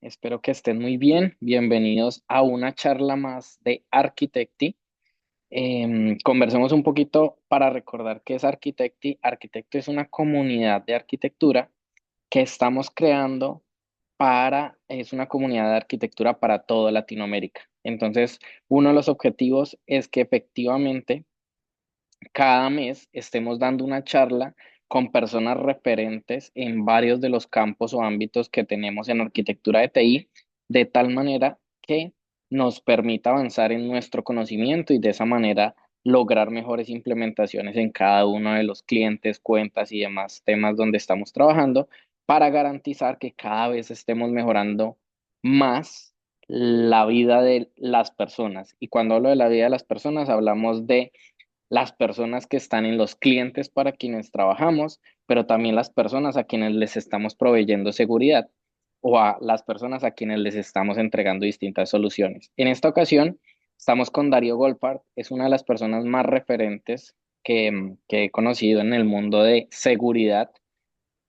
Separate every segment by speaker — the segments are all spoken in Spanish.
Speaker 1: Espero que estén muy bien. Bienvenidos a una charla más de Architecti. Conversemos un poquito para recordar qué es Architecti. Arquitecto es una comunidad de arquitectura que estamos creando es una comunidad de arquitectura para toda Latinoamérica. Entonces, uno de los objetivos es que efectivamente cada mes estemos dando una charla con personas referentes en varios de los campos o ámbitos que tenemos en arquitectura de TI, de tal manera que nos permita avanzar en nuestro conocimiento y de esa manera lograr mejores implementaciones en cada uno de los clientes, cuentas y demás temas donde estamos trabajando para garantizar que cada vez estemos mejorando más la vida de las personas. Y cuando hablo de la vida de las personas, hablamos de las personas que están en los clientes para quienes trabajamos, pero también las personas a quienes les estamos proveyendo seguridad o a las personas a quienes les estamos entregando distintas soluciones. En esta ocasión, estamos con Darío Golpart, es una de las personas más referentes que he conocido en el mundo de seguridad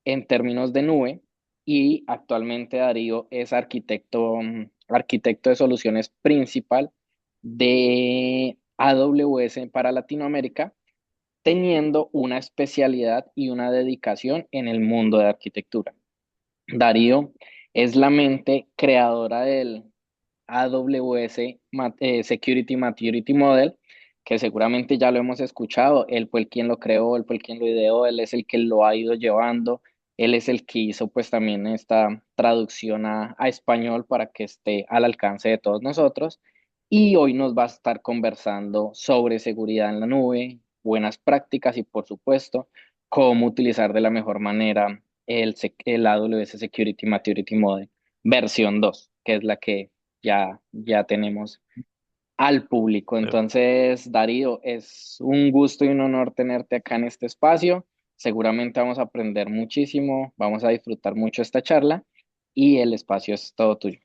Speaker 1: en términos de nube y actualmente Darío es arquitecto de soluciones principal de AWS para Latinoamérica, teniendo una especialidad y una dedicación en el mundo de arquitectura. Darío es la mente creadora del AWS Security Maturity Model, que seguramente ya lo hemos escuchado. Él fue el quien lo creó, él fue el quien lo ideó, él es el que lo ha ido llevando, él es el que hizo pues también esta traducción a español para que esté al alcance de todos nosotros. Y hoy nos va a estar conversando sobre seguridad en la nube, buenas prácticas y por supuesto cómo utilizar de la mejor manera el AWS Security Maturity Model versión 2, que es la que ya tenemos al público.
Speaker 2: Eh,
Speaker 1: Entonces, Darío, es un gusto y un honor tenerte acá en este espacio. Seguramente vamos a aprender muchísimo, vamos a disfrutar mucho esta charla y el espacio es todo tuyo.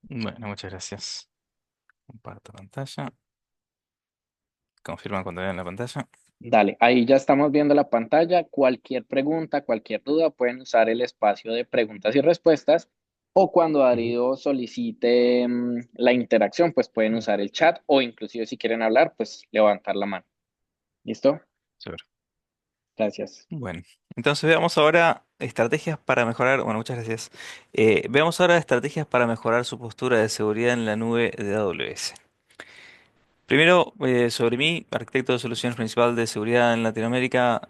Speaker 2: Bueno, muchas gracias. Comparto pantalla. Confirma cuando vean la pantalla.
Speaker 1: Dale, ahí ya estamos viendo la pantalla. Cualquier pregunta, cualquier duda, pueden usar el espacio de preguntas y respuestas. O cuando
Speaker 2: Ujú.
Speaker 1: Darío solicite la interacción, pues pueden usar el chat o inclusive si quieren hablar, pues levantar la mano. ¿Listo?
Speaker 2: Chévere.
Speaker 1: Gracias.
Speaker 2: Bueno, entonces veamos ahora estrategias para mejorar. Bueno, muchas gracias. Veamos ahora estrategias para mejorar su postura de seguridad en la nube de AWS. Primero, sobre mí, arquitecto de soluciones principal de seguridad en Latinoamérica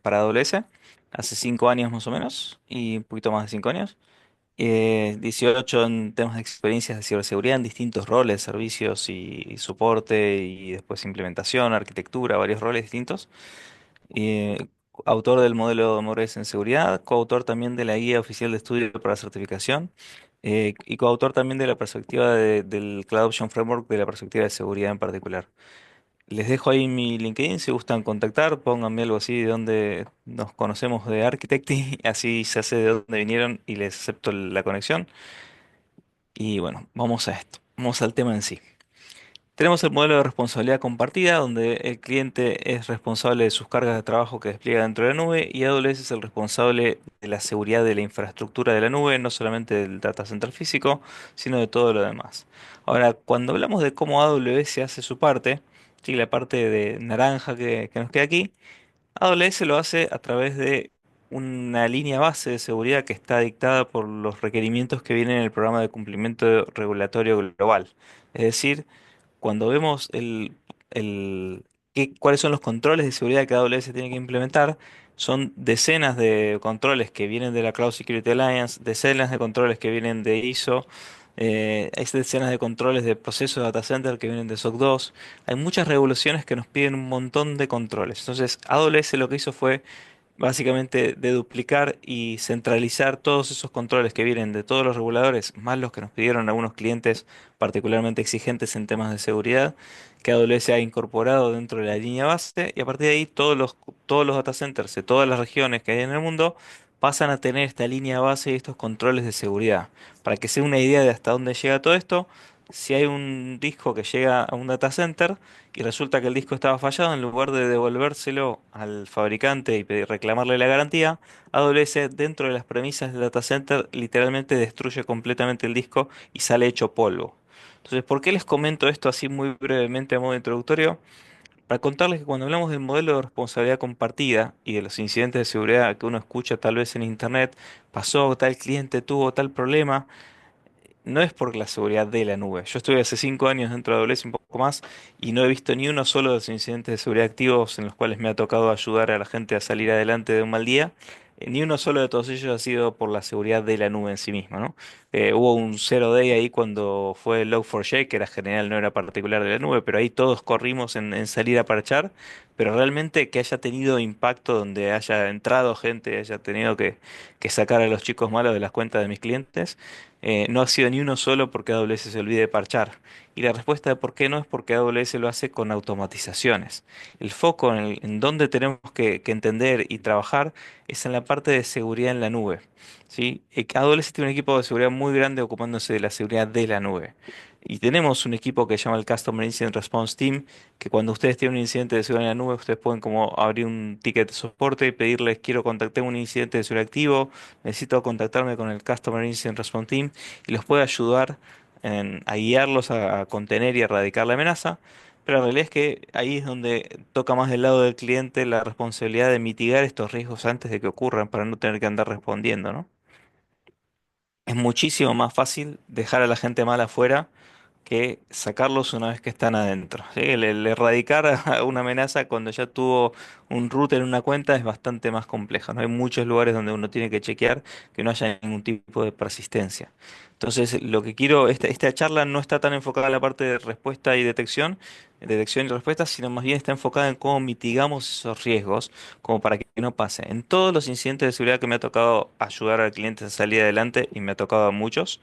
Speaker 2: para AWS, hace 5 años más o menos, y un poquito más de 5 años. 18 en temas de experiencias de ciberseguridad en distintos roles, servicios y soporte y después implementación, arquitectura, varios roles distintos. Eh, Autor del modelo de Mores en seguridad, coautor también de la guía oficial de estudio para certificación y coautor también de la perspectiva del Cloud Option Framework de la perspectiva de seguridad en particular. Les dejo ahí mi LinkedIn, si gustan contactar, pónganme algo así de donde nos conocemos de Architecty, así se hace de dónde vinieron y les acepto la conexión. Y bueno, vamos a esto, vamos al tema en sí. Tenemos el modelo de responsabilidad compartida, donde el cliente es responsable de sus cargas de trabajo que despliega dentro de la nube y AWS es el responsable de la seguridad de la infraestructura de la nube, no solamente del data center físico, sino de todo lo demás. Ahora, cuando hablamos de cómo AWS hace su parte, sí, la parte de naranja que nos queda aquí, AWS lo hace a través de una línea base de seguridad que está dictada por los requerimientos que vienen en el programa de cumplimiento regulatorio global. Es decir, cuando vemos cuáles son los controles de seguridad que AWS tiene que implementar, son decenas de controles que vienen de la Cloud Security Alliance, decenas de controles que vienen de ISO, hay decenas de controles de proceso de data center que vienen de SOC 2. Hay muchas regulaciones que nos piden un montón de controles. Entonces, AWS lo que hizo fue básicamente de duplicar y centralizar todos esos controles que vienen de todos los reguladores, más los que nos pidieron algunos clientes particularmente exigentes en temas de seguridad, que AWS ha incorporado dentro de la línea base, y a partir de ahí todos los data centers de todas las regiones que hay en el mundo pasan a tener esta línea base y estos controles de seguridad. Para que se dé una idea de hasta dónde llega todo esto, si hay un disco que llega a un data center y resulta que el disco estaba fallado, en lugar de devolvérselo al fabricante y reclamarle la garantía, AWS dentro de las premisas del data center literalmente destruye completamente el disco y sale hecho polvo. Entonces, ¿por qué les comento esto así muy brevemente a modo introductorio? Para contarles que cuando hablamos del modelo de responsabilidad compartida y de los incidentes de seguridad que uno escucha tal vez en internet, pasó, tal cliente tuvo tal problema, no es por la seguridad de la nube. Yo estuve hace 5 años dentro de AWS, un poco más, y no he visto ni uno solo de los incidentes de seguridad activos en los cuales me ha tocado ayudar a la gente a salir adelante de un mal día. Ni uno solo de todos ellos ha sido por la seguridad de la nube en sí misma, ¿no? Hubo un zero day ahí cuando fue el Log4j, que era general, no era particular de la nube, pero ahí todos corrimos en salir a parchar. Pero realmente que haya tenido impacto donde haya entrado gente, haya tenido que sacar a los chicos malos de las cuentas de mis clientes, no ha sido ni uno solo porque AWS se olvide de parchar. Y la respuesta de por qué no es porque AWS lo hace con automatizaciones. El foco en dónde tenemos que entender y trabajar es en la parte de seguridad en la nube. ¿Sí? AWS tiene un equipo de seguridad muy grande ocupándose de la seguridad de la nube. Y tenemos un equipo que se llama el Customer Incident Response Team, que cuando ustedes tienen un incidente de seguridad en la nube, ustedes pueden como abrir un ticket de soporte y pedirles, quiero contactar un incidente de seguridad activo, necesito contactarme con el Customer Incident Response Team y los puede ayudar a guiarlos a contener y erradicar la amenaza. Pero la realidad es que ahí es donde toca más del lado del cliente la responsabilidad de mitigar estos riesgos antes de que ocurran para no tener que andar respondiendo, ¿no? Es muchísimo más fácil dejar a la gente mal afuera que sacarlos una vez que están adentro. ¿Sí? El erradicar a una amenaza cuando ya tuvo un root en una cuenta es bastante más compleja. No hay muchos lugares donde uno tiene que chequear que no haya ningún tipo de persistencia. Entonces, lo que quiero, esta charla no está tan enfocada en la parte de respuesta y detección y respuesta, sino más bien está enfocada en cómo mitigamos esos riesgos, como para que no pase. En todos los incidentes de seguridad que me ha tocado ayudar al cliente a salir adelante, y me ha tocado a muchos,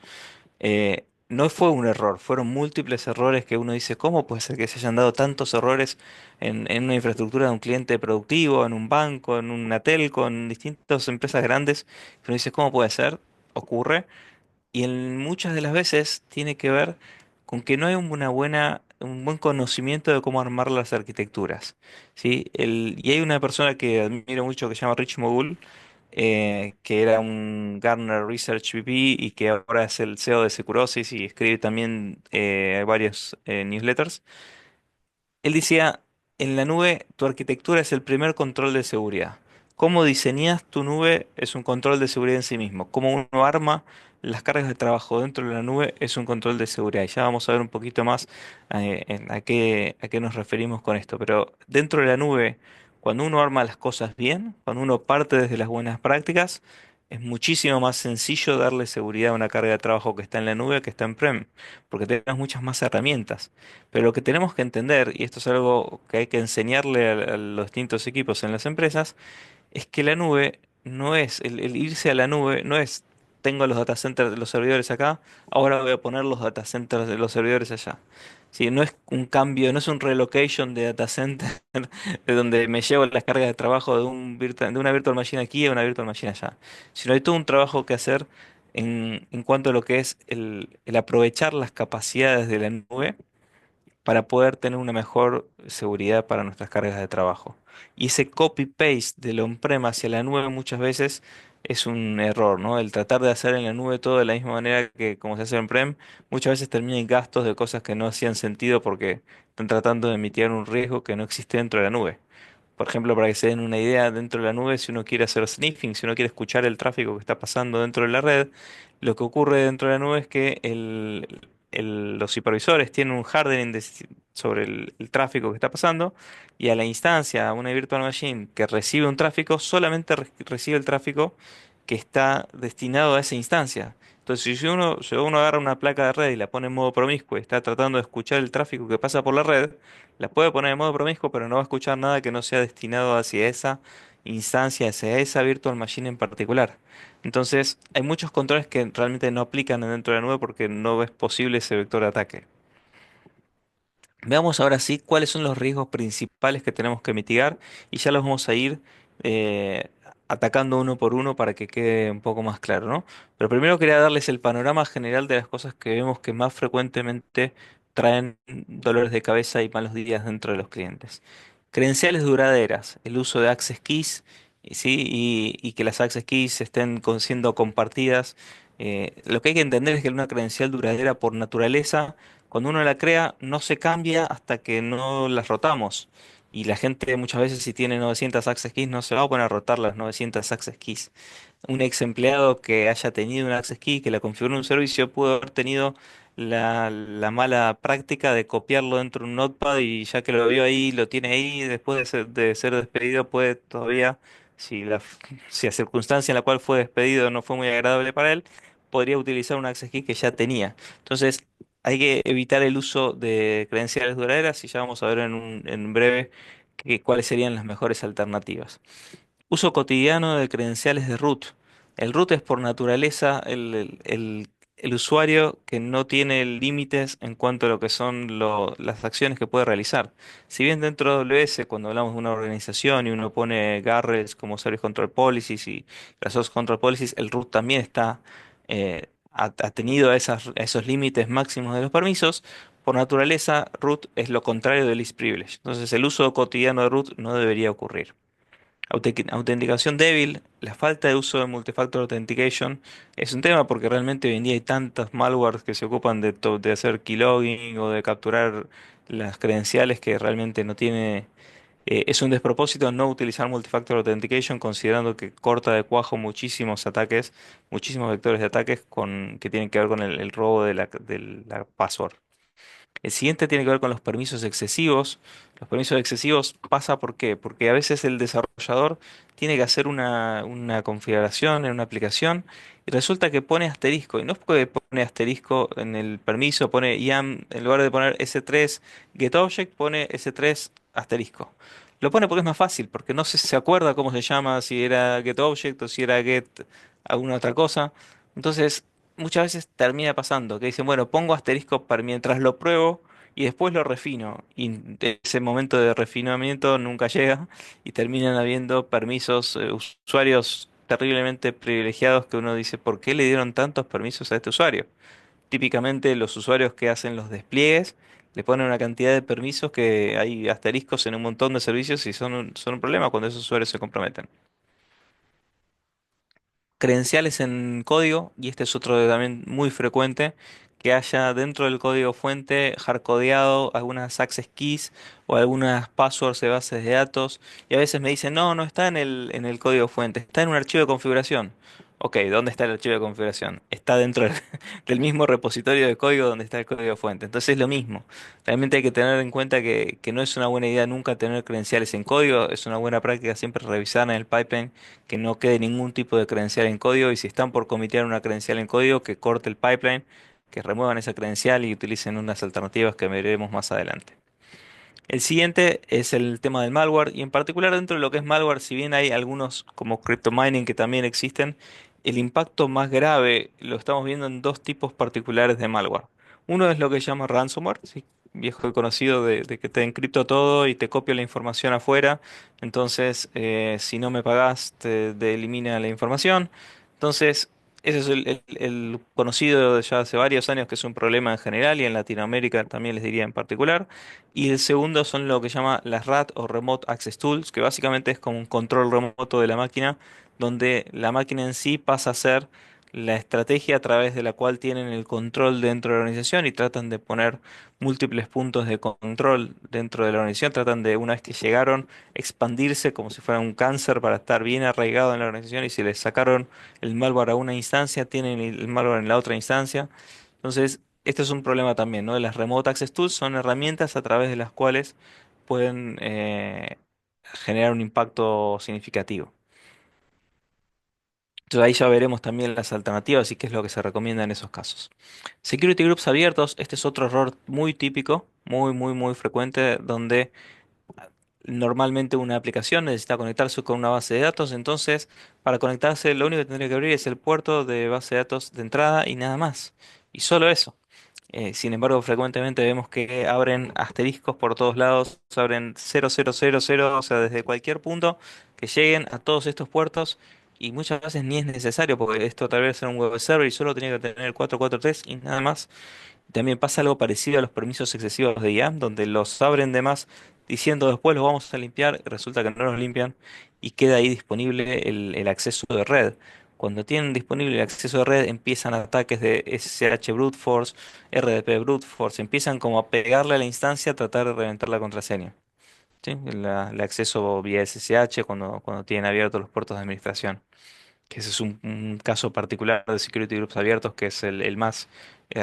Speaker 2: no fue un error, fueron múltiples errores que uno dice, ¿cómo puede ser que se hayan dado tantos errores en una infraestructura de un cliente productivo, en un banco, en una telco, en distintas empresas grandes? Uno dice, ¿cómo puede ser? Ocurre. Y en muchas de las veces tiene que ver con que no hay un buen conocimiento de cómo armar las arquitecturas. ¿Sí? Y hay una persona que admiro mucho que se llama Rich Moul, que era un Gartner Research VP y que ahora es el CEO de Securosis y escribe también varios newsletters. Él decía, en la nube tu arquitectura es el primer control de seguridad. Cómo diseñas tu nube es un control de seguridad en sí mismo. Cómo uno arma las cargas de trabajo dentro de la nube es un control de seguridad. Y ya vamos a ver un poquito más a qué nos referimos con esto. Pero dentro de la nube, cuando uno arma las cosas bien, cuando uno parte desde las buenas prácticas, es muchísimo más sencillo darle seguridad a una carga de trabajo que está en la nube que está en prem, porque tenemos muchas más herramientas. Pero lo que tenemos que entender, y esto es algo que hay que enseñarle a los distintos equipos en las empresas, es que la nube no es, el irse a la nube no es, tengo los data centers de los servidores acá, ahora voy a poner los data centers de los servidores allá. Sí, no es un cambio, no es un relocation de data center de donde me llevo las cargas de trabajo de una virtual machine aquí a una virtual machine allá, sino hay todo un trabajo que hacer en cuanto a lo que es el aprovechar las capacidades de la nube para poder tener una mejor seguridad para nuestras cargas de trabajo. Y ese copy-paste del on-prem hacia la nube muchas veces es un error, ¿no? El tratar de hacer en la nube todo de la misma manera que como se hace on-prem, muchas veces termina en gastos de cosas que no hacían sentido porque están tratando de mitigar un riesgo que no existe dentro de la nube. Por ejemplo, para que se den una idea, dentro de la nube, si uno quiere hacer sniffing, si uno quiere escuchar el tráfico que está pasando dentro de la red, lo que ocurre dentro de la nube es que los supervisores tienen un hardening sobre el tráfico que está pasando y a la instancia, a una virtual machine que recibe un tráfico, solamente recibe el tráfico que está destinado a esa instancia. Entonces, si uno agarra una placa de red y la pone en modo promiscuo y está tratando de escuchar el tráfico que pasa por la red, la puede poner en modo promiscuo, pero no va a escuchar nada que no sea destinado hacia esa instancia, hacia esa virtual machine en particular. Entonces, hay muchos controles que realmente no aplican dentro de la nube porque no es posible ese vector de ataque. Veamos ahora sí cuáles son los riesgos principales que tenemos que mitigar y ya los vamos a ir atacando uno por uno para que quede un poco más claro, ¿no? Pero primero quería darles el panorama general de las cosas que vemos que más frecuentemente traen dolores de cabeza y malos días dentro de los clientes. Credenciales duraderas, el uso de access keys, ¿sí? Y que las access keys estén siendo compartidas. Lo que hay que entender es que una credencial duradera por naturaleza, cuando uno la crea, no se cambia hasta que no las rotamos. Y la gente muchas veces si tiene 900 access keys no se va a poner a rotar las 900 access keys. Un ex empleado que haya tenido una access key, que la configuró en un servicio, pudo haber tenido la mala práctica de copiarlo dentro de un notepad y ya que lo vio ahí, lo tiene ahí, después de ser despedido puede todavía, si la circunstancia en la cual fue despedido no fue muy agradable para él, podría utilizar una access key que ya tenía. Entonces, hay que evitar el uso de credenciales duraderas y ya vamos a ver en breve cuáles serían las mejores alternativas. Uso cotidiano de credenciales de root. El root es por naturaleza el usuario que no tiene límites en cuanto a lo que son las acciones que puede realizar. Si bien dentro de AWS, cuando hablamos de una organización y uno pone guardrails como Service Control Policies y Resource Control Policies, el root también está atenido a esos límites máximos de los permisos. Por naturaleza, root es lo contrario de least privilege. Entonces, el uso cotidiano de root no debería ocurrir. Autenticación débil, la falta de uso de Multifactor Authentication es un tema porque realmente hoy en día hay tantas malwares que se ocupan de hacer keylogging o de capturar las credenciales que realmente no tiene, es un despropósito no utilizar Multifactor Authentication considerando que corta de cuajo muchísimos ataques, muchísimos vectores de ataques que tienen que ver con el robo de la password. El siguiente tiene que ver con los permisos excesivos. Los permisos excesivos pasa ¿por qué? Porque a veces el desarrollador tiene que hacer una configuración en una aplicación y resulta que pone asterisco. Y no es porque pone asterisco en el permiso, pone yam, en lugar de poner s3 getObject, pone s3 asterisco. Lo pone porque es más fácil, porque no se acuerda cómo se llama, si era getObject o si era get alguna otra cosa. Entonces, muchas veces termina pasando que dicen, bueno, pongo asterisco para mientras lo pruebo y después lo refino. Y ese momento de refinamiento nunca llega y terminan habiendo permisos, usuarios terriblemente privilegiados que uno dice, ¿por qué le dieron tantos permisos a este usuario? Típicamente los usuarios que hacen los despliegues le ponen una cantidad de permisos que hay asteriscos en un montón de servicios y son un problema cuando esos usuarios se comprometen. Credenciales en código, y este es otro también muy frecuente, que haya dentro del código fuente hardcodeado algunas access keys o algunas passwords de bases de datos, y a veces me dicen, no, no está en el código fuente, está en un archivo de configuración. Ok, ¿dónde está el archivo de configuración? Está dentro del mismo repositorio de código donde está el código fuente. Entonces es lo mismo. Realmente hay que tener en cuenta que no es una buena idea nunca tener credenciales en código, es una buena práctica siempre revisar en el pipeline que no quede ningún tipo de credencial en código y si están por comitear una credencial en código, que corte el pipeline, que remuevan esa credencial y utilicen unas alternativas que veremos más adelante. El siguiente es el tema del malware y en particular dentro de lo que es malware, si bien hay algunos como cryptomining que también existen, el impacto más grave lo estamos viendo en dos tipos particulares de malware. Uno es lo que se llama ransomware, ¿sí? Viejo y conocido de que te encripto todo y te copio la información afuera, entonces si no me pagas te elimina la información. Entonces ese es el conocido de ya hace varios años que es un problema en general y en Latinoamérica también les diría en particular. Y el segundo son lo que llama las RAT o Remote Access Tools, que básicamente es como un control remoto de la máquina, donde la máquina en sí pasa a ser la estrategia a través de la cual tienen el control dentro de la organización y tratan de poner múltiples puntos de control dentro de la organización, tratan de, una vez que llegaron, expandirse como si fuera un cáncer para estar bien arraigado en la organización y si les sacaron el malware a una instancia, tienen el malware en la otra instancia. Entonces, este es un problema también, ¿no? Las Remote Access Tools son herramientas a través de las cuales pueden generar un impacto significativo. Entonces ahí ya veremos también las alternativas y qué es lo que se recomienda en esos casos. Security Groups abiertos, este es otro error muy típico, muy, muy, muy frecuente, donde normalmente una aplicación necesita conectarse con una base de datos, entonces para conectarse lo único que tendría que abrir es el puerto de base de datos de entrada y nada más. Y solo eso. Sin embargo, frecuentemente vemos que abren asteriscos por todos lados, abren 0000, o sea, desde cualquier punto que lleguen a todos estos puertos y muchas veces ni es necesario porque esto tal vez era un web server y solo tenía que tener el 443 y nada más. También pasa algo parecido a los permisos excesivos de IA, donde los abren de más diciendo después los vamos a limpiar, y resulta que no los limpian y queda ahí disponible el acceso de red. Cuando tienen disponible el acceso de red, empiezan ataques de SSH brute force, RDP brute force, empiezan como a pegarle a la instancia a tratar de reventar la contraseña. ¿Sí? El acceso vía SSH cuando tienen abiertos los puertos de administración, que ese es un caso particular de security groups abiertos que es el más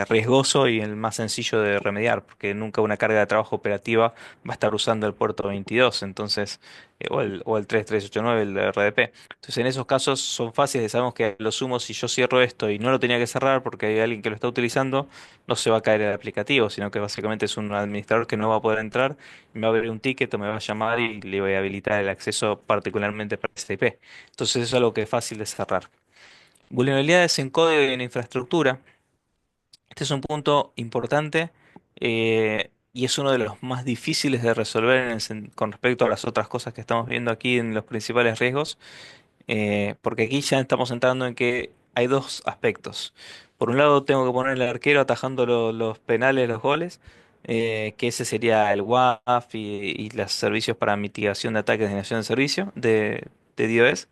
Speaker 2: riesgoso y el más sencillo de remediar, porque nunca una carga de trabajo operativa va a estar usando el puerto 22, entonces, o el 3389, el de RDP. Entonces, en esos casos son fáciles, sabemos que lo sumo, si yo cierro esto y no lo tenía que cerrar porque hay alguien que lo está utilizando, no se va a caer el aplicativo, sino que básicamente es un administrador que no va a poder entrar, me va a abrir un ticket o me va a llamar y le voy a habilitar el acceso particularmente para este IP. Entonces eso es algo que es fácil de cerrar. Vulnerabilidades en código y en infraestructura. Este es un punto importante y es uno de los más difíciles de resolver con respecto a las otras cosas que estamos viendo aquí en los principales riesgos, porque aquí ya estamos entrando en que hay dos aspectos. Por un lado tengo que poner el arquero atajando los penales, los goles, que ese sería el WAF y los servicios para mitigación de ataques de generación de servicio de DOS.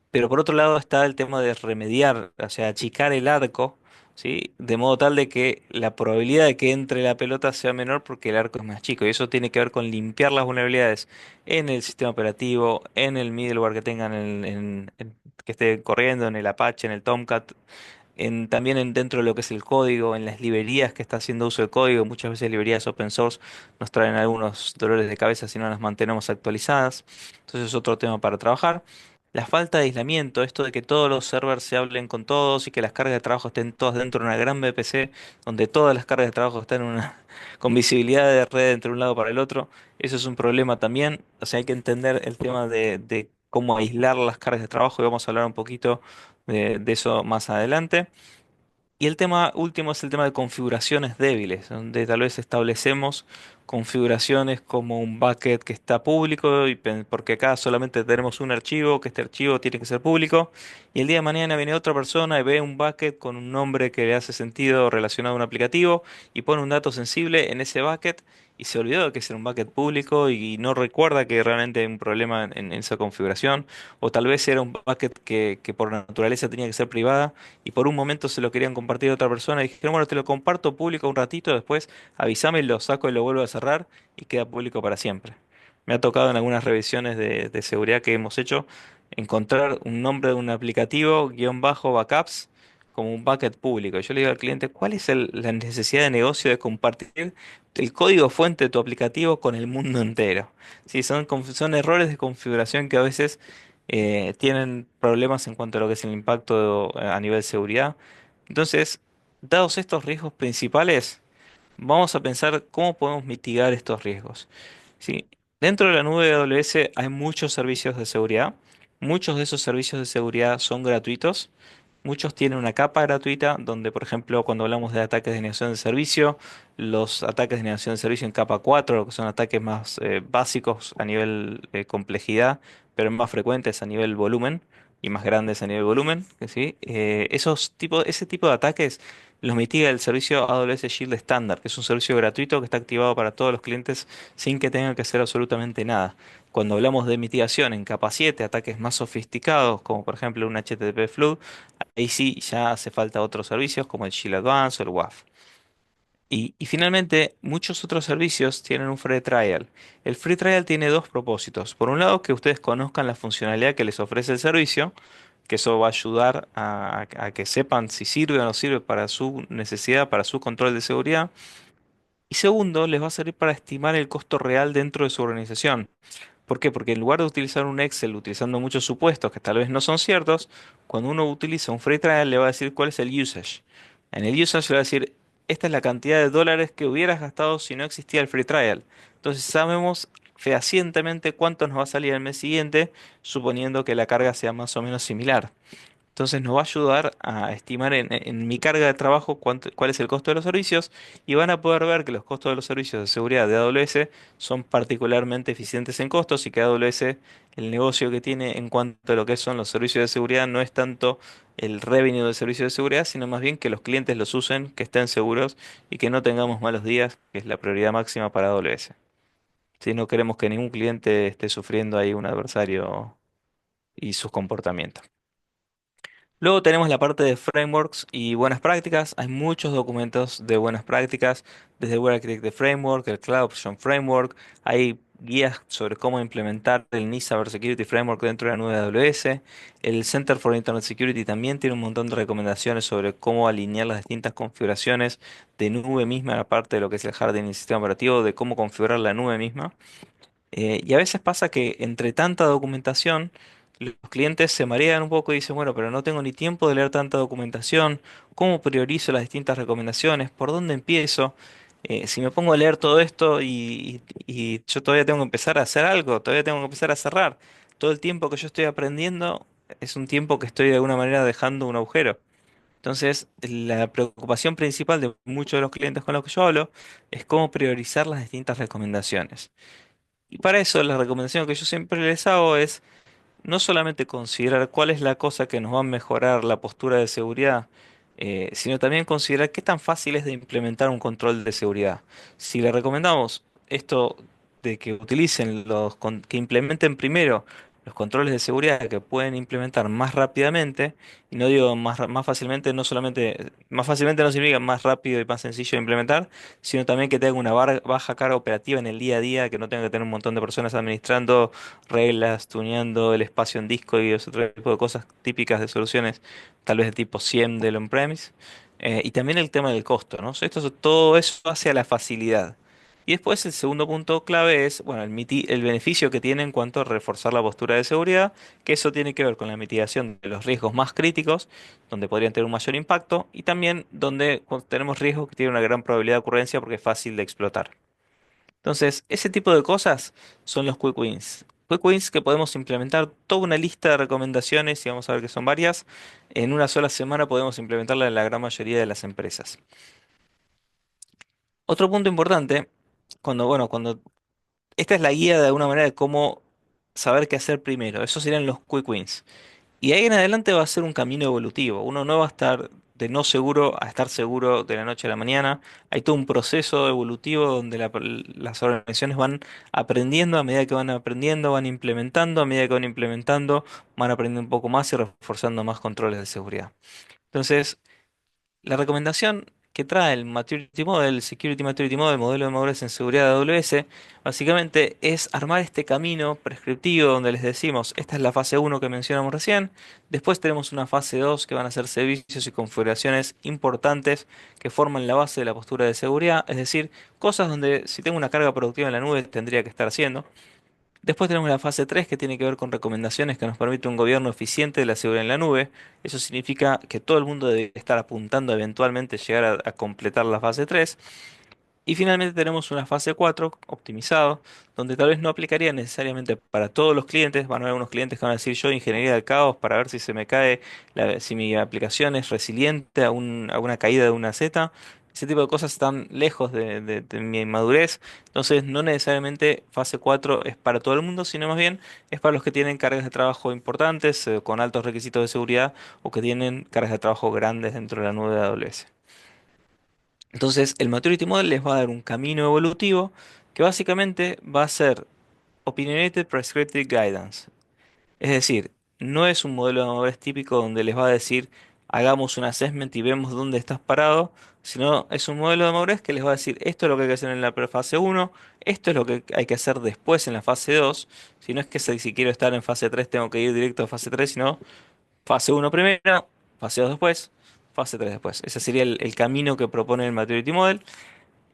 Speaker 2: Pero por otro lado está el tema de remediar, o sea, achicar el arco, ¿sí? De modo tal de que la probabilidad de que entre la pelota sea menor porque el arco es más chico. Y eso tiene que ver con limpiar las vulnerabilidades en el sistema operativo, en el middleware que tengan, que esté corriendo, en el Apache, en el Tomcat, también dentro de lo que es el código, en las librerías que está haciendo uso del código. Muchas veces librerías open source nos traen algunos dolores de cabeza si no las mantenemos actualizadas. Entonces es otro tema para trabajar. La falta de aislamiento, esto de que todos los servers se hablen con todos y que las cargas de trabajo estén todas dentro de una gran VPC, donde todas las cargas de trabajo están con visibilidad de red entre un lado para el otro, eso es un problema también. O sea, hay que entender el tema de cómo aislar las cargas de trabajo y vamos a hablar un poquito de eso más adelante. Y el tema último es el tema de configuraciones débiles, donde tal vez establecemos configuraciones como un bucket que está público, porque acá solamente tenemos un archivo, que este archivo tiene que ser público, y el día de mañana viene otra persona y ve un bucket con un nombre que le hace sentido relacionado a un aplicativo y pone un dato sensible en ese bucket y se olvidó de que es un bucket público y no recuerda que realmente hay un problema en esa configuración, o tal vez era un bucket que por naturaleza tenía que ser privada y por un momento se lo querían compartir a otra persona y dijeron, bueno, te lo comparto público un ratito, después avísame, lo saco y lo vuelvo a cerrar y queda público para siempre. Me ha tocado en algunas revisiones de seguridad que hemos hecho encontrar un nombre de un aplicativo, guión bajo backups, como un bucket público. Y yo le digo al cliente, ¿cuál es la necesidad de negocio de compartir el código fuente de tu aplicativo con el mundo entero? Sí, son errores de configuración que a veces tienen problemas en cuanto a lo que es el impacto a nivel de seguridad. Entonces, dados estos riesgos principales, vamos a pensar cómo podemos mitigar estos riesgos. ¿Sí? Dentro de la nube de AWS hay muchos servicios de seguridad. Muchos de esos servicios de seguridad son gratuitos. Muchos tienen una capa gratuita donde, por ejemplo, cuando hablamos de ataques de generación de servicio, los ataques de generación de servicio en capa 4, lo que son ataques más básicos a nivel complejidad, pero más frecuentes a nivel volumen y más grandes a nivel volumen, que sí, ese tipo de ataques los mitiga el servicio AWS Shield Standard, que es un servicio gratuito que está activado para todos los clientes sin que tengan que hacer absolutamente nada. Cuando hablamos de mitigación en capa 7, ataques más sofisticados, como por ejemplo un HTTP Flood, ahí sí ya hace falta otros servicios como el Shield Advance o el WAF. Y finalmente, muchos otros servicios tienen un free trial. El free trial tiene dos propósitos. Por un lado, que ustedes conozcan la funcionalidad que les ofrece el servicio, que eso va a ayudar a que sepan si sirve o no sirve para su necesidad, para su control de seguridad. Y segundo, les va a servir para estimar el costo real dentro de su organización. ¿Por qué? Porque en lugar de utilizar un Excel utilizando muchos supuestos que tal vez no son ciertos, cuando uno utiliza un free trial le va a decir cuál es el usage. En el usage le va a decir, esta es la cantidad de dólares que hubieras gastado si no existía el free trial. Entonces sabemos fehacientemente cuánto nos va a salir el mes siguiente, suponiendo que la carga sea más o menos similar. Entonces nos va a ayudar a estimar en mi carga de trabajo cuál es el costo de los servicios y van a poder ver que los costos de los servicios de seguridad de AWS son particularmente eficientes en costos y que AWS, el negocio que tiene en cuanto a lo que son los servicios de seguridad, no es tanto el revenue del servicio de seguridad, sino más bien que los clientes los usen, que estén seguros y que no tengamos malos días, que es la prioridad máxima para AWS. Si no queremos que ningún cliente esté sufriendo ahí un adversario y sus comportamientos. Luego tenemos la parte de frameworks y buenas prácticas. Hay muchos documentos de buenas prácticas, desde el Web Architect Framework, el Cloud Option Framework. Hay guías sobre cómo implementar el NIST Cybersecurity Framework dentro de la nube de AWS. El Center for Internet Security también tiene un montón de recomendaciones sobre cómo alinear las distintas configuraciones de nube misma, aparte de lo que es el hardening del sistema operativo, de cómo configurar la nube misma. Y a veces pasa que entre tanta documentación, los clientes se marean un poco y dicen, bueno, pero no tengo ni tiempo de leer tanta documentación, ¿cómo priorizo las distintas recomendaciones? ¿Por dónde empiezo? Si me pongo a leer todo esto y yo todavía tengo que empezar a hacer algo, todavía tengo que empezar a cerrar. Todo el tiempo que yo estoy aprendiendo es un tiempo que estoy de alguna manera dejando un agujero. Entonces, la preocupación principal de muchos de los clientes con los que yo hablo es cómo priorizar las distintas recomendaciones. Y para eso la recomendación que yo siempre les hago es no solamente considerar cuál es la cosa que nos va a mejorar la postura de seguridad, sino también considerar qué tan fácil es de implementar un control de seguridad. Si le recomendamos esto de que utilicen que implementen primero los controles de seguridad que pueden implementar más rápidamente, y no digo más fácilmente, no solamente, más fácilmente no significa más rápido y más sencillo de implementar, sino también que tenga una baja carga operativa en el día a día, que no tenga que tener un montón de personas administrando reglas, tuneando el espacio en disco y ese otro tipo de cosas típicas de soluciones, tal vez de tipo SIEM del on-premise. Y también el tema del costo, ¿no? Todo eso hacia la facilidad. Y después el segundo punto clave es, bueno, el beneficio que tiene en cuanto a reforzar la postura de seguridad, que eso tiene que ver con la mitigación de los riesgos más críticos, donde podrían tener un mayor impacto, y también donde tenemos riesgos que tienen una gran probabilidad de ocurrencia porque es fácil de explotar. Entonces, ese tipo de cosas son los quick wins. Quick wins que podemos implementar toda una lista de recomendaciones, y vamos a ver que son varias. En una sola semana podemos implementarla en la gran mayoría de las empresas. Otro punto importante, cuando esta es la guía de alguna manera de cómo saber qué hacer primero. Esos serían los quick wins. Y ahí en adelante va a ser un camino evolutivo. Uno no va a estar de no seguro a estar seguro de la noche a la mañana. Hay todo un proceso evolutivo donde las organizaciones van aprendiendo, a medida que van aprendiendo, van implementando, a medida que van implementando, van aprendiendo un poco más y reforzando más controles de seguridad. Entonces, la recomendación que trae el Maturity Model, el Security Maturity Model, modelo de madurez en seguridad de AWS, básicamente es armar este camino prescriptivo donde les decimos, esta es la fase uno que mencionamos recién, después tenemos una fase 2 que van a ser servicios y configuraciones importantes que forman la base de la postura de seguridad, es decir, cosas donde si tengo una carga productiva en la nube tendría que estar haciendo. Después tenemos la fase 3 que tiene que ver con recomendaciones que nos permite un gobierno eficiente de la seguridad en la nube. Eso significa que todo el mundo debe estar apuntando a eventualmente llegar a completar la fase 3. Y finalmente tenemos una fase 4 optimizado, donde tal vez no aplicaría necesariamente para todos los clientes. Van a haber unos clientes que van a decir yo ingeniería del caos para ver si se me cae, si mi aplicación es resiliente a una caída de una Z. Ese tipo de cosas están lejos de mi madurez. Entonces no necesariamente fase 4 es para todo el mundo, sino más bien es para los que tienen cargas de trabajo importantes, con altos requisitos de seguridad o que tienen cargas de trabajo grandes dentro de la nube de AWS. Entonces, el Maturity Model les va a dar un camino evolutivo que básicamente va a ser Opinionated Prescriptive Guidance. Es decir, no es un modelo de madurez típico donde les va a decir hagamos un assessment y vemos dónde estás parado, sino es un modelo de madurez que les va a decir esto es lo que hay que hacer en la fase uno, esto es lo que hay que hacer después en la fase 2. Si no es que si quiero estar en fase 3 tengo que ir directo a fase 3, sino fase uno primero, fase 2 después, fase 3 después. Ese sería el camino que propone el Maturity Model.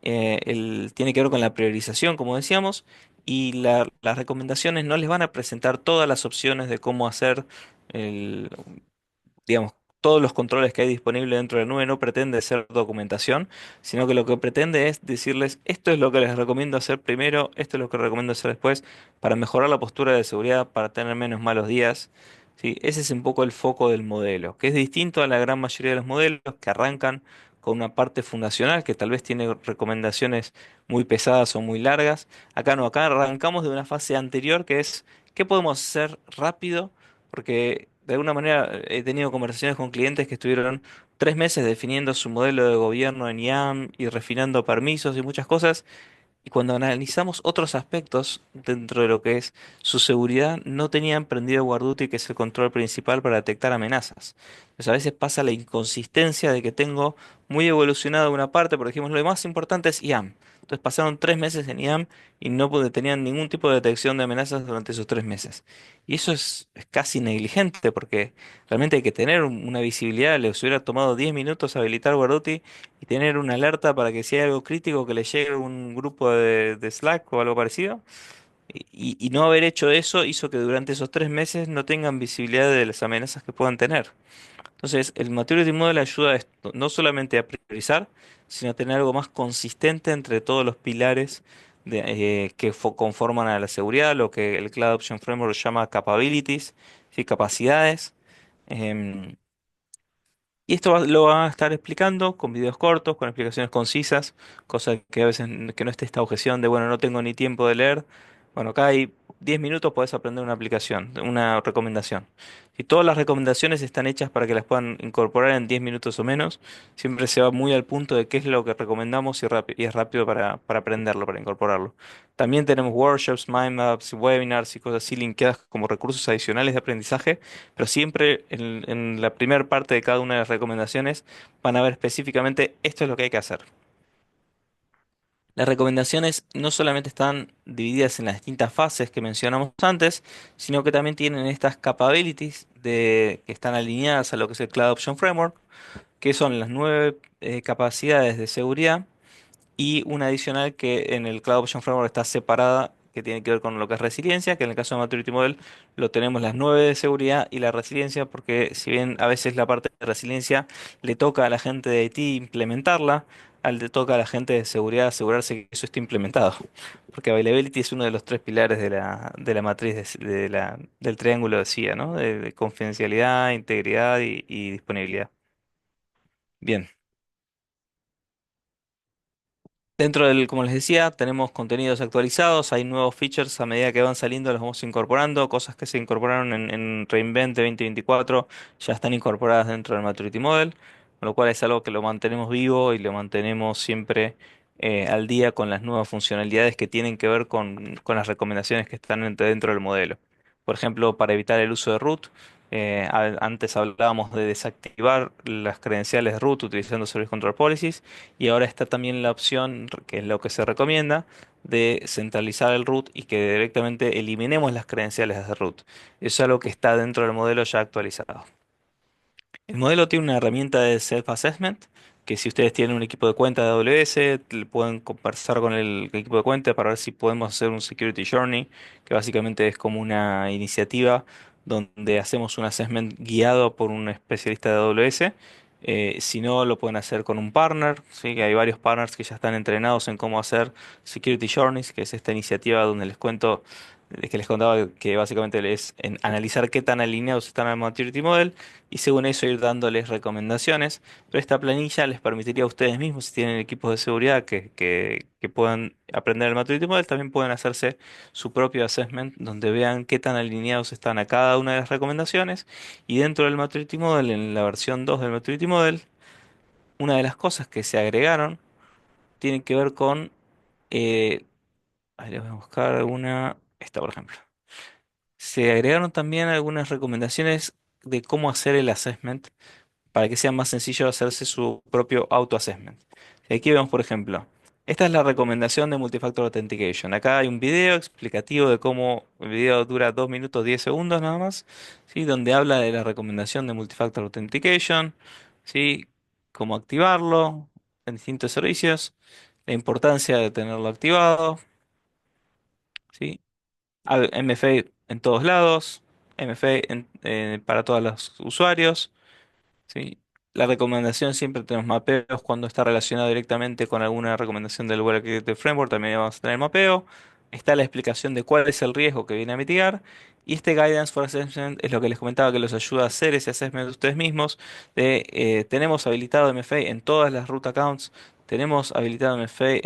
Speaker 2: Tiene que ver con la priorización, como decíamos, y las recomendaciones no les van a presentar todas las opciones de cómo hacer, el, digamos, todos los controles que hay disponibles dentro de la nube. No pretende ser documentación, sino que lo que pretende es decirles, esto es lo que les recomiendo hacer primero, esto es lo que recomiendo hacer después, para mejorar la postura de seguridad, para tener menos malos días. Sí, ese es un poco el foco del modelo, que es distinto a la gran mayoría de los modelos que arrancan con una parte fundacional que tal vez tiene recomendaciones muy pesadas o muy largas. Acá no, acá arrancamos de una fase anterior que es qué podemos hacer rápido, porque de alguna manera he tenido conversaciones con clientes que estuvieron 3 meses definiendo su modelo de gobierno en IAM y refinando permisos y muchas cosas. Y cuando analizamos otros aspectos dentro de lo que es su seguridad, no tenían prendido WarDuty, que es el control principal para detectar amenazas. Entonces a veces pasa la inconsistencia de que tengo muy evolucionado una parte, porque dijimos lo más importante es IAM. Entonces pasaron 3 meses en IAM y no tenían ningún tipo de detección de amenazas durante esos 3 meses. Y eso es casi negligente, porque realmente hay que tener una visibilidad. Les hubiera tomado 10 minutos habilitar WarDuty y tener una alerta para que si hay algo crítico que le llegue a un grupo de Slack o algo parecido. Y no haber hecho eso hizo que durante esos 3 meses no tengan visibilidad de las amenazas que puedan tener. Entonces, el Maturity Model ayuda a esto, no solamente a priorizar, sino a tener algo más consistente entre todos los pilares que conforman a la seguridad, lo que el Cloud Option Framework llama capabilities, ¿sí? Capacidades. Em, y esto lo va a estar explicando con videos cortos, con explicaciones concisas, cosa que a veces que no esté esta objeción de, bueno, no tengo ni tiempo de leer. Bueno, acá hay 10 minutos, podés aprender una aplicación, una recomendación. Y todas las recomendaciones están hechas para que las puedan incorporar en 10 minutos o menos. Siempre se va muy al punto de qué es lo que recomendamos y es rápido para aprenderlo, para incorporarlo. También tenemos workshops, mind maps, webinars y cosas así linkeadas como recursos adicionales de aprendizaje, pero siempre en la primera parte de cada una de las recomendaciones van a ver específicamente esto es lo que hay que hacer. Las recomendaciones no solamente están divididas en las distintas fases que mencionamos antes, sino que también tienen estas capabilities que están alineadas a lo que es el Cloud Option Framework, que son las 9 capacidades de seguridad y una adicional que en el Cloud Option Framework está separada, que tiene que ver con lo que es resiliencia, que en el caso de Maturity Model lo tenemos las 9 de seguridad y la resiliencia, porque si bien a veces la parte de resiliencia le toca a la gente de IT implementarla, le toca a la gente de seguridad asegurarse que eso esté implementado. Porque availability es uno de los tres pilares de la matriz del triángulo de CIA, ¿no? De confidencialidad, integridad y disponibilidad. Bien. Dentro del, como les decía, tenemos contenidos actualizados, hay nuevos features a medida que van saliendo, los vamos incorporando, cosas que se incorporaron en Reinvent 2024 ya están incorporadas dentro del Maturity Model, con lo cual es algo que lo mantenemos vivo y lo mantenemos siempre al día con las nuevas funcionalidades que tienen que ver con las recomendaciones que están dentro del modelo. Por ejemplo, para evitar el uso de root, antes hablábamos de desactivar las credenciales root utilizando Service Control Policies. Y ahora está también la opción, que es lo que se recomienda, de centralizar el root y que directamente eliminemos las credenciales de root. Eso es algo que está dentro del modelo ya actualizado. El modelo tiene una herramienta de self-assessment, que si ustedes tienen un equipo de cuenta de AWS, le pueden conversar con el equipo de cuenta para ver si podemos hacer un Security Journey, que básicamente es como una iniciativa donde hacemos un assessment guiado por un especialista de AWS. Si no, lo pueden hacer con un partner, ¿sí? Que hay varios partners que ya están entrenados en cómo hacer Security Journeys, que es esta iniciativa donde les cuento, que les contaba que básicamente es en analizar qué tan alineados están al Maturity Model y según eso ir dándoles recomendaciones. Pero esta planilla les permitiría a ustedes mismos, si tienen equipos de seguridad que puedan aprender el Maturity Model, también pueden hacerse su propio assessment donde vean qué tan alineados están a cada una de las recomendaciones. Y dentro del Maturity Model, en la versión 2 del Maturity Model, una de las cosas que se agregaron tiene que ver con... eh, ahí les voy a buscar alguna... Esta, por ejemplo. Se agregaron también algunas recomendaciones de cómo hacer el assessment para que sea más sencillo hacerse su propio auto-assessment. Y aquí vemos, por ejemplo, esta es la recomendación de Multifactor Authentication. Acá hay un video explicativo de cómo el video dura 2 minutos 10 segundos nada más, ¿sí? Donde habla de la recomendación de Multifactor Authentication, ¿sí? Cómo activarlo en distintos servicios, la importancia de tenerlo activado, ¿sí? MFA en todos lados, MFA para todos los usuarios. Sí. La recomendación siempre tenemos mapeos cuando está relacionado directamente con alguna recomendación del Web Architecture Framework, también vamos a tener mapeo. está la explicación de cuál es el riesgo que viene a mitigar. Y este Guidance for Assessment es lo que les comentaba que los ayuda a hacer ese assessment ustedes mismos. Tenemos habilitado MFA en todas las root accounts, tenemos habilitado MFA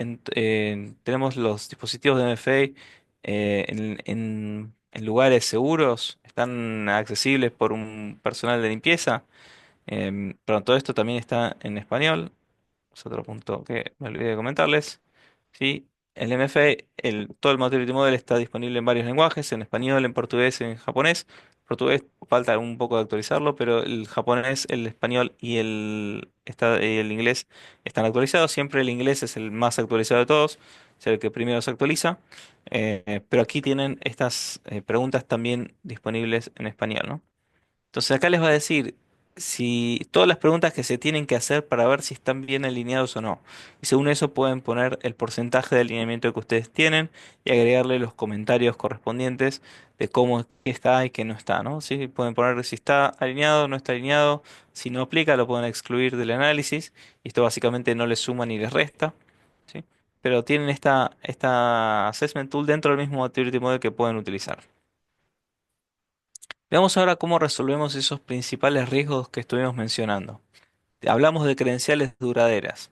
Speaker 2: tenemos los dispositivos de MFA en lugares seguros, están accesibles por un personal de limpieza. Pero todo esto también está en español. Es otro punto que me olvidé de comentarles. Sí, el MFA, todo el Maturity Model está disponible en varios lenguajes, en español, en portugués, en japonés. Portugués falta un poco de actualizarlo, pero el japonés, el español y el inglés están actualizados. Siempre el inglés es el más actualizado de todos, es el que primero se actualiza. Pero aquí tienen estas preguntas también disponibles en español, ¿no? Entonces acá les va a decir si todas las preguntas que se tienen que hacer para ver si están bien alineados o no. Y según eso pueden poner el porcentaje de alineamiento que ustedes tienen y agregarle los comentarios correspondientes de cómo está y qué no está, ¿no? Sí, pueden poner si está alineado, no está alineado, si no aplica lo pueden excluir del análisis y esto básicamente no les suma ni les resta, ¿sí? Pero tienen esta assessment tool dentro del mismo Maturity Model que pueden utilizar. Veamos ahora cómo resolvemos esos principales riesgos que estuvimos mencionando. Hablamos de credenciales duraderas.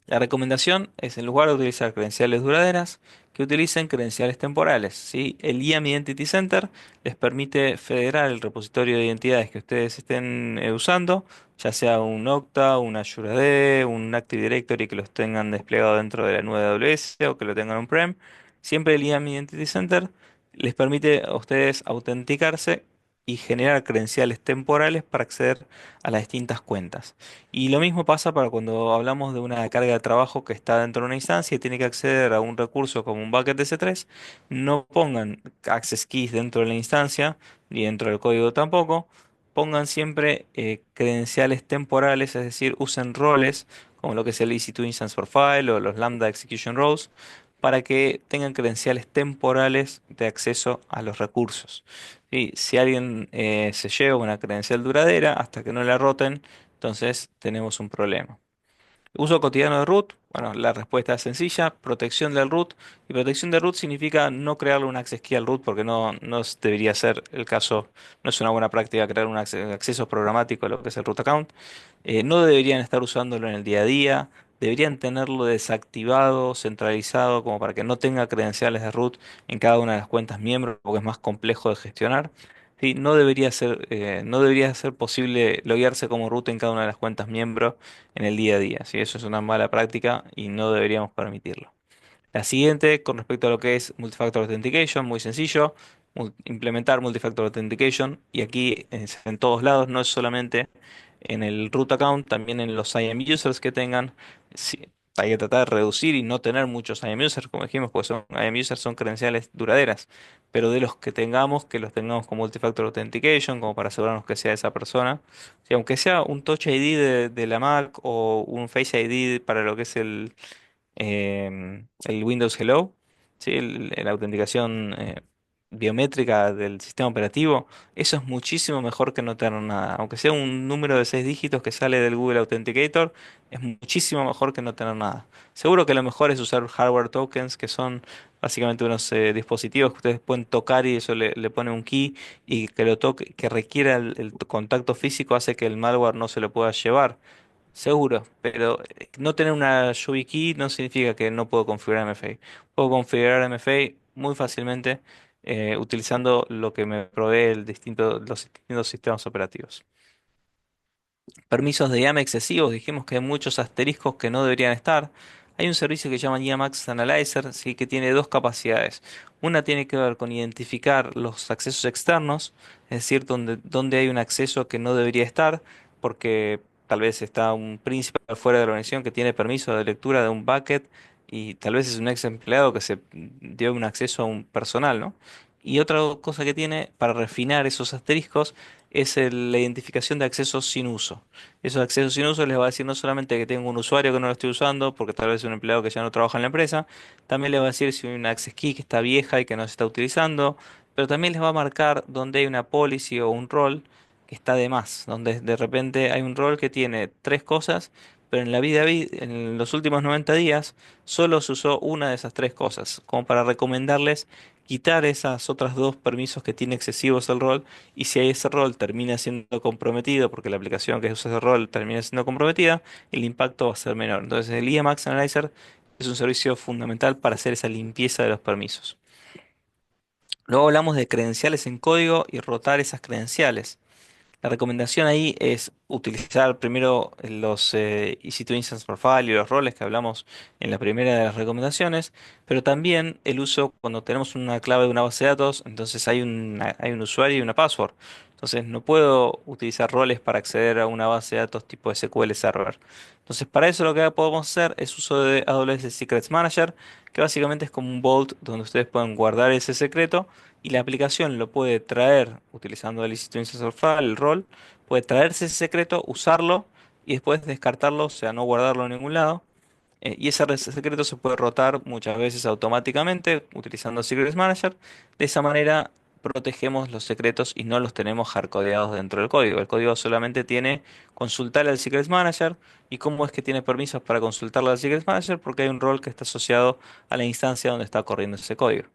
Speaker 2: La recomendación es, en lugar de utilizar credenciales duraderas, que utilicen credenciales temporales, ¿sí? El IAM Identity Center les permite federar el repositorio de identidades que ustedes estén usando, ya sea un Okta, un Azure AD, un Active Directory que los tengan desplegado dentro de la nube de AWS o que lo tengan on-prem. Siempre el IAM Identity Center les permite a ustedes autenticarse y generar credenciales temporales para acceder a las distintas cuentas. Y lo mismo pasa para cuando hablamos de una carga de trabajo que está dentro de una instancia y tiene que acceder a un recurso como un bucket de S3. No pongan access keys dentro de la instancia, ni dentro del código tampoco. Pongan siempre credenciales temporales, es decir, usen roles como lo que es el EC2 Instance Profile o los Lambda Execution Roles para que tengan credenciales temporales de acceso a los recursos. ¿Sí? Si alguien se lleva una credencial duradera hasta que no la roten, entonces tenemos un problema. Uso cotidiano de root. Bueno, la respuesta es sencilla, protección del root. Y protección de root significa no crearle un access key al root porque no debería ser el caso, no es una buena práctica crear un acceso programático a lo que es el root account. No deberían estar usándolo en el día a día. Deberían tenerlo desactivado, centralizado, como para que no tenga credenciales de root en cada una de las cuentas miembros, porque es más complejo de gestionar. Sí, no debería ser posible loguearse como root en cada una de las cuentas miembros en el día a día. ¿Sí? Eso es una mala práctica y no deberíamos permitirlo. La siguiente, con respecto a lo que es Multifactor Authentication, muy sencillo, implementar Multifactor Authentication y aquí es en todos lados, no es solamente en el root account, también en los IAM users que tengan. Sí, hay que tratar de reducir y no tener muchos IAM users, como dijimos, pues IAM users son credenciales duraderas, pero de los que tengamos, que los tengamos con Multifactor Authentication, como para asegurarnos que sea esa persona. Sí, aunque sea un Touch ID de la Mac o un Face ID para lo que es el Windows Hello, ¿sí? La autenticación biométrica del sistema operativo, eso es muchísimo mejor que no tener nada. Aunque sea un número de 6 dígitos que sale del Google Authenticator, es muchísimo mejor que no tener nada. Seguro que lo mejor es usar hardware tokens, que son básicamente unos dispositivos que ustedes pueden tocar y eso le pone un key y que lo toque, que requiera el contacto físico hace que el malware no se lo pueda llevar. Seguro, pero no tener una YubiKey no significa que no puedo configurar MFA. Puedo configurar MFA muy fácilmente utilizando lo que me provee los distintos sistemas operativos. Permisos de IAM excesivos, dijimos que hay muchos asteriscos que no deberían estar. Hay un servicio que se llama IAM Access Analyzer, sí, que tiene dos capacidades. Una tiene que ver con identificar los accesos externos, es decir, donde hay un acceso que no debería estar, porque tal vez está un principal fuera de la organización que tiene permiso de lectura de un bucket y tal vez es un ex empleado que se dio un acceso a un personal, ¿no? Y otra cosa que tiene para refinar esos asteriscos es la identificación de accesos sin uso. Esos accesos sin uso les va a decir no solamente que tengo un usuario que no lo estoy usando, porque tal vez es un empleado que ya no trabaja en la empresa, también les va a decir si hay una access key que está vieja y que no se está utilizando, pero también les va a marcar donde hay una policy o un rol que está de más, donde de repente hay un rol que tiene tres cosas, pero en en los últimos 90 días solo se usó una de esas tres cosas, como para recomendarles quitar esas otras dos permisos que tiene excesivos el rol, y si ese rol termina siendo comprometido, porque la aplicación que usa ese rol termina siendo comprometida, el impacto va a ser menor. Entonces el IAMAX Analyzer es un servicio fundamental para hacer esa limpieza de los permisos. Luego hablamos de credenciales en código y rotar esas credenciales. La recomendación ahí es utilizar primero los EC2 Instance Profile y los roles que hablamos en la primera de las recomendaciones, pero también el uso cuando tenemos una clave de una base de datos, entonces hay un usuario y una password. Entonces no puedo utilizar roles para acceder a una base de datos tipo SQL Server. Entonces para eso lo que podemos hacer es uso de AWS Secrets Manager, que básicamente es como un vault donde ustedes pueden guardar ese secreto y la aplicación lo puede traer utilizando el Instituto Instance File, el rol, puede traerse ese secreto, usarlo y después descartarlo, o sea, no guardarlo en ningún lado. Y ese secreto se puede rotar muchas veces automáticamente utilizando Secrets Manager. De esa manera protegemos los secretos y no los tenemos hardcodeados dentro del código. El código solamente tiene consultar al Secrets Manager. ¿Y cómo es que tiene permisos para consultarlo al Secrets Manager? Porque hay un rol que está asociado a la instancia donde está corriendo ese código.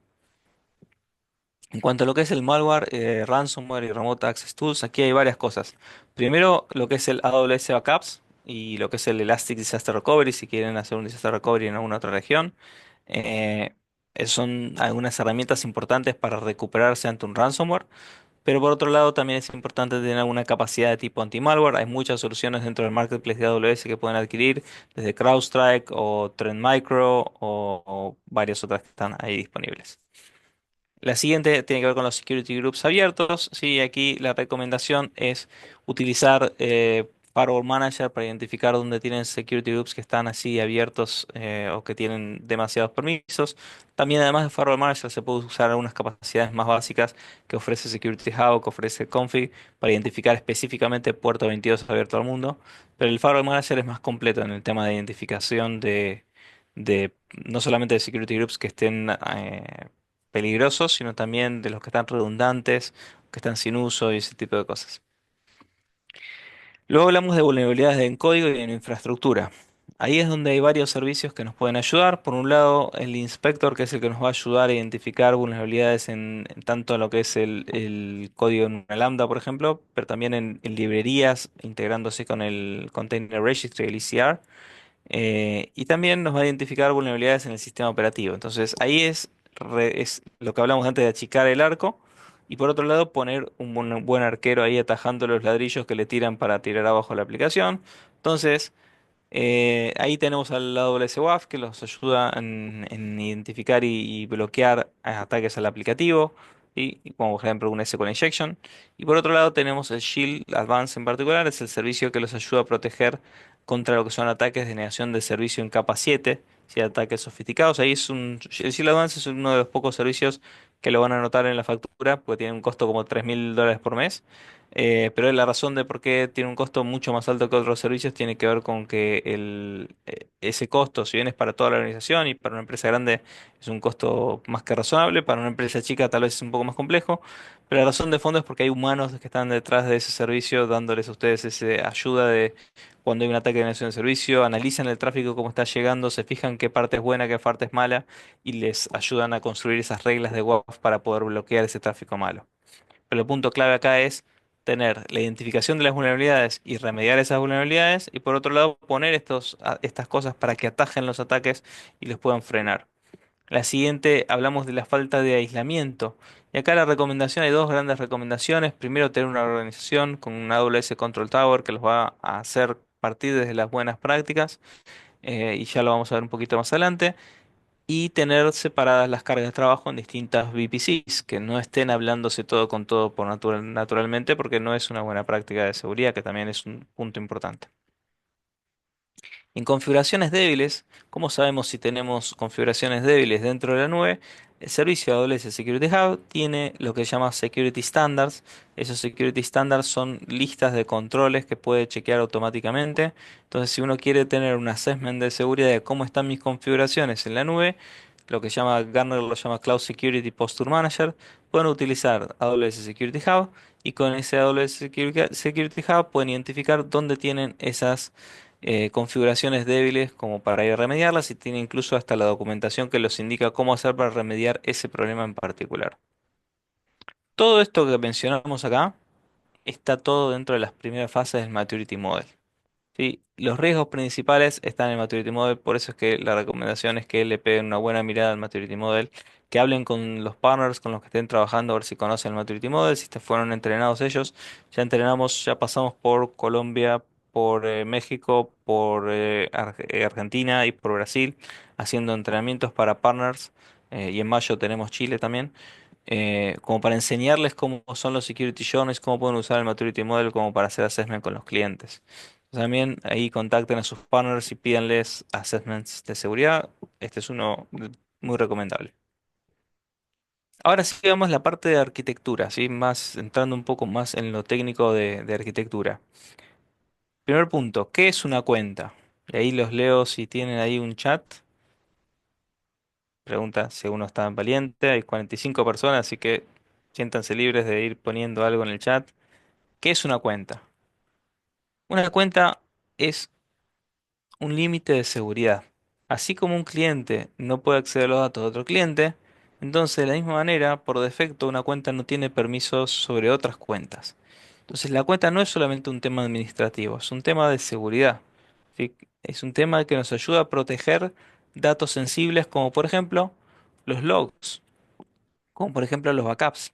Speaker 2: En cuanto a lo que es el malware, ransomware y remote access tools, aquí hay varias cosas. Primero, lo que es el AWS Backups y lo que es el Elastic Disaster Recovery, si quieren hacer un disaster recovery en alguna otra región. Eh, Son algunas herramientas importantes para recuperarse ante un ransomware. Pero por otro lado, también es importante tener alguna capacidad de tipo anti-malware. Hay muchas soluciones dentro del marketplace de AWS que pueden adquirir, desde CrowdStrike o Trend Micro o varias otras que están ahí disponibles. La siguiente tiene que ver con los security groups abiertos. Sí, aquí la recomendación es utilizar Firewall Manager para identificar dónde tienen security groups que están así abiertos o que tienen demasiados permisos. También, además de Firewall Manager, se puede usar algunas capacidades más básicas que ofrece Security Hub, que ofrece Config, para identificar específicamente puerto 22 abierto al mundo. Pero el Firewall Manager es más completo en el tema de identificación de no solamente de security groups que estén peligrosos, sino también de los que están redundantes, que están sin uso y ese tipo de cosas. Luego hablamos de vulnerabilidades en código y en infraestructura. Ahí es donde hay varios servicios que nos pueden ayudar. Por un lado, el inspector, que es el que nos va a ayudar a identificar vulnerabilidades en tanto lo que es el código en una lambda, por ejemplo, pero también en librerías, integrándose con el Container Registry, el ECR. Y también nos va a identificar vulnerabilidades en el sistema operativo. Entonces ahí es lo que hablamos antes de achicar el arco. Y por otro lado, poner un buen arquero ahí atajando los ladrillos que le tiran para tirar abajo la aplicación. Entonces, ahí tenemos al AWS WAF que los ayuda en identificar y bloquear ataques al aplicativo, y como por ejemplo un SQL injection. Y por otro lado tenemos el Shield Advance en particular, es el servicio que los ayuda a proteger contra lo que son ataques de negación de servicio en capa 7, si hay ataques sofisticados. El Shield Advance es uno de los pocos servicios que lo van a anotar en la factura, porque tiene un costo como $3.000 por mes. Pero la razón de por qué tiene un costo mucho más alto que otros servicios tiene que ver con que ese costo, si bien es para toda la organización y para una empresa grande es un costo más que razonable, para una empresa chica tal vez es un poco más complejo, pero la razón de fondo es porque hay humanos que están detrás de ese servicio dándoles a ustedes esa ayuda de cuando hay un ataque de negación de servicio, analizan el tráfico cómo está llegando, se fijan qué parte es buena, qué parte es mala y les ayudan a construir esas reglas de WAF para poder bloquear ese tráfico malo. Pero el punto clave acá es tener la identificación de las vulnerabilidades y remediar esas vulnerabilidades, y por otro lado poner estas cosas para que atajen los ataques y los puedan frenar. La siguiente, hablamos de la falta de aislamiento. Y acá la recomendación, hay dos grandes recomendaciones. Primero, tener una organización con un AWS Control Tower que los va a hacer partir desde las buenas prácticas, y ya lo vamos a ver un poquito más adelante, y tener separadas las cargas de trabajo en distintas VPCs, que no estén hablándose todo con todo naturalmente, porque no es una buena práctica de seguridad, que también es un punto importante. En configuraciones débiles, ¿cómo sabemos si tenemos configuraciones débiles dentro de la nube? El servicio de AWS Security Hub tiene lo que se llama Security Standards. Esos Security Standards son listas de controles que puede chequear automáticamente. Entonces, si uno quiere tener un assessment de seguridad de cómo están mis configuraciones en la nube, lo que llama Gartner lo llama Cloud Security Posture Manager, pueden utilizar AWS Security Hub, y con ese AWS Security Hub pueden identificar dónde tienen esas configuraciones débiles como para ir a remediarlas y tiene incluso hasta la documentación que los indica cómo hacer para remediar ese problema en particular. Todo esto que mencionamos acá está todo dentro de las primeras fases del Maturity Model. ¿Sí? Los riesgos principales están en el Maturity Model, por eso es que la recomendación es que le peguen una buena mirada al Maturity Model, que hablen con los partners con los que estén trabajando, a ver si conocen el Maturity Model, si fueron entrenados ellos. Ya entrenamos, ya pasamos por Colombia, por México, por Argentina y por Brasil, haciendo entrenamientos para partners, y en mayo tenemos Chile también. Como para enseñarles cómo son los security journeys, cómo pueden usar el Maturity Model como para hacer assessment con los clientes. También ahí contacten a sus partners y pídanles assessments de seguridad. Este es uno muy recomendable. Ahora sí vamos a la parte de arquitectura, ¿sí? Más, entrando un poco más en lo técnico de arquitectura. Primer punto, ¿qué es una cuenta? Y ahí los leo si tienen ahí un chat. Pregunta si uno está valiente. Hay 45 personas, así que siéntanse libres de ir poniendo algo en el chat. ¿Qué es una cuenta? Una cuenta es un límite de seguridad. Así como un cliente no puede acceder a los datos de otro cliente, entonces de la misma manera, por defecto, una cuenta no tiene permisos sobre otras cuentas. Entonces la cuenta no es solamente un tema administrativo, es un tema de seguridad. ¿Sí? Es un tema que nos ayuda a proteger datos sensibles como por ejemplo los logs, como por ejemplo los backups.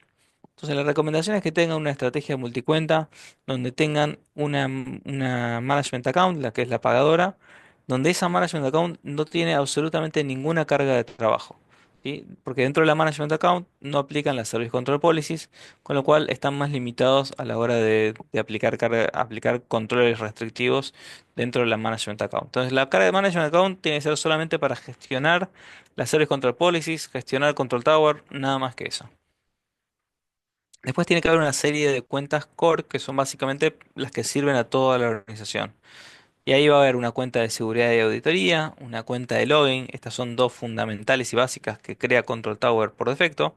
Speaker 2: Entonces, la recomendación es que tengan una estrategia multicuenta donde tengan una management account, la que es la pagadora, donde esa management account no tiene absolutamente ninguna carga de trabajo. ¿Sí? Porque dentro de la management account no aplican las service control policies, con lo cual están más limitados a la hora de aplicar, aplicar controles restrictivos dentro de la management account. Entonces, la carga de management account tiene que ser solamente para gestionar las service control policies, gestionar control tower, nada más que eso. Después tiene que haber una serie de cuentas core que son básicamente las que sirven a toda la organización. Y ahí va a haber una cuenta de seguridad y auditoría, una cuenta de logging. Estas son dos fundamentales y básicas que crea Control Tower por defecto,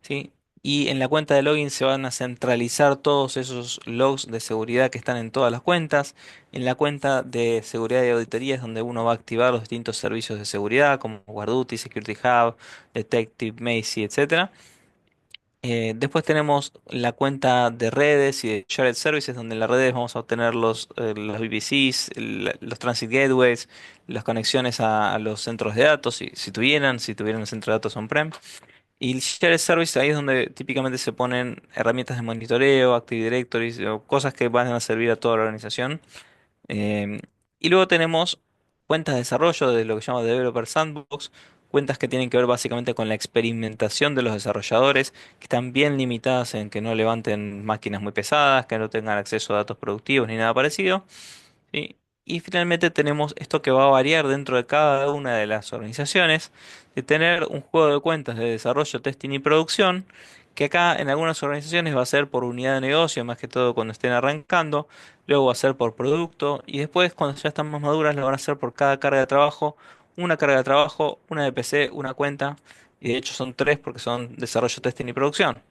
Speaker 2: ¿sí? Y en la cuenta de login se van a centralizar todos esos logs de seguridad que están en todas las cuentas. En la cuenta de seguridad y auditoría es donde uno va a activar los distintos servicios de seguridad como GuardDuty, Security Hub, Detective, Macie, etcétera. Después tenemos la cuenta de redes y de shared services, donde en las redes vamos a obtener los VPCs, los transit gateways, las conexiones a los centros de datos, si tuvieran un centro de datos on-prem. Y el shared service ahí es donde típicamente se ponen herramientas de monitoreo, Active Directories, o cosas que van a servir a toda la organización. Em, y luego tenemos cuentas de desarrollo de lo que se llama Developer Sandbox, cuentas que tienen que ver básicamente con la experimentación de los desarrolladores, que están bien limitadas en que no levanten máquinas muy pesadas, que no tengan acceso a datos productivos ni nada parecido. ¿Sí? Y finalmente tenemos esto que va a variar dentro de cada una de las organizaciones, de tener un juego de cuentas de desarrollo, testing y producción, que acá en algunas organizaciones va a ser por unidad de negocio, más que todo cuando estén arrancando, luego va a ser por producto, y después cuando ya están más maduras lo van a hacer por cada carga de trabajo, una carga de trabajo, una de PC, una cuenta, y de hecho son tres porque son desarrollo, testing y producción.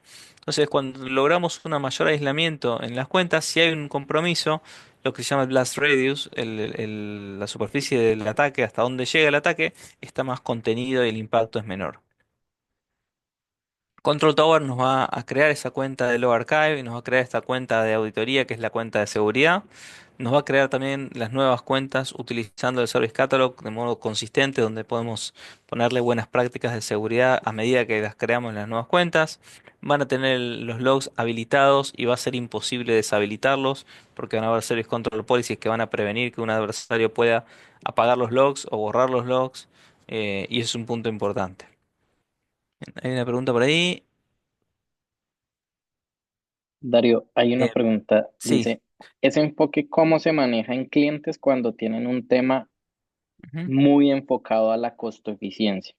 Speaker 2: Entonces, cuando logramos un mayor aislamiento en las cuentas, si hay un compromiso, lo que se llama el blast radius, la superficie del ataque, hasta donde llega el ataque, está más contenido y el impacto es menor. Control Tower nos va a crear esa cuenta de Log Archive y nos va a crear esta cuenta de auditoría que es la cuenta de seguridad. Nos va a crear también las nuevas cuentas utilizando el Service Catalog de modo consistente, donde podemos ponerle buenas prácticas de seguridad a medida que las creamos en las nuevas cuentas. Van a tener los logs habilitados y va a ser imposible deshabilitarlos porque van a haber Service Control Policies que van a prevenir que un adversario pueda apagar los logs o borrar los logs, y eso es un punto importante. Hay una pregunta por ahí.
Speaker 1: Darío, hay una
Speaker 2: Eh,
Speaker 1: pregunta.
Speaker 2: sí.
Speaker 1: Dice, ¿ese enfoque cómo se maneja en clientes cuando tienen un tema
Speaker 2: Ujú.
Speaker 1: muy enfocado a la costo eficiencia?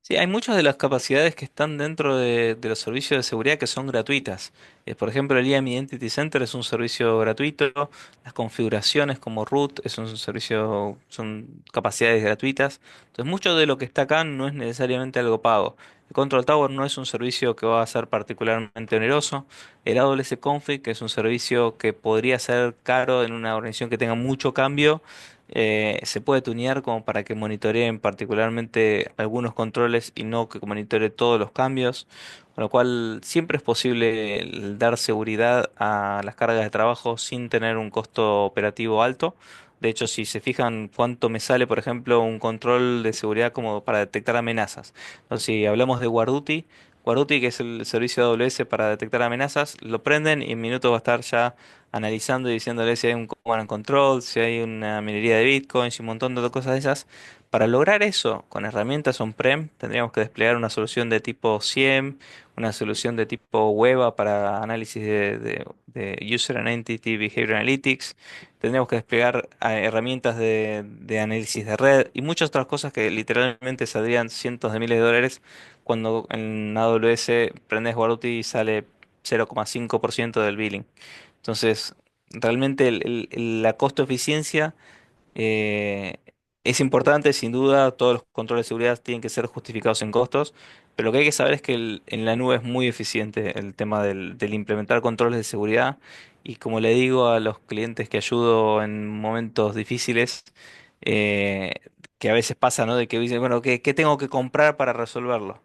Speaker 2: Sí, hay muchas de las capacidades que están dentro de los servicios de seguridad que son gratuitas. Por ejemplo, el IAM Identity Center es un servicio gratuito. Las configuraciones como root es un servicio, son capacidades gratuitas. Entonces, mucho de lo que está acá no es necesariamente algo pago. El Control Tower no es un servicio que va a ser particularmente oneroso. El AWS Config, que es un servicio que podría ser caro en una organización que tenga mucho cambio, se puede tunear como para que monitoreen particularmente algunos controles y no que monitoree todos los cambios, con lo cual siempre es posible dar seguridad a las cargas de trabajo sin tener un costo operativo alto. De hecho, si se fijan cuánto me sale, por ejemplo, un control de seguridad como para detectar amenazas. Entonces, si hablamos de Guarduty, Guarduty, que es el servicio de AWS para detectar amenazas, lo prenden y en minutos va a estar ya analizando y diciéndole si hay un command and control, si hay una minería de bitcoins y un montón de cosas de esas. Para lograr eso, con herramientas on-prem, tendríamos que desplegar una solución de tipo SIEM, una solución de tipo Weba para análisis de User and Entity Behavior Analytics. Tendríamos que desplegar herramientas de análisis de red y muchas otras cosas que literalmente saldrían cientos de miles de dólares cuando en AWS prendes Waruti y sale 0,5% del billing. Entonces, realmente la costo-eficiencia eh, es importante, sin duda, todos los controles de seguridad tienen que ser justificados en costos, pero lo que hay que saber es que en la nube es muy eficiente el tema del implementar controles de seguridad y como le digo a los clientes que ayudo en momentos difíciles, eh, que a veces pasa, ¿no? De que dicen, bueno, ¿qué tengo que comprar para resolverlo?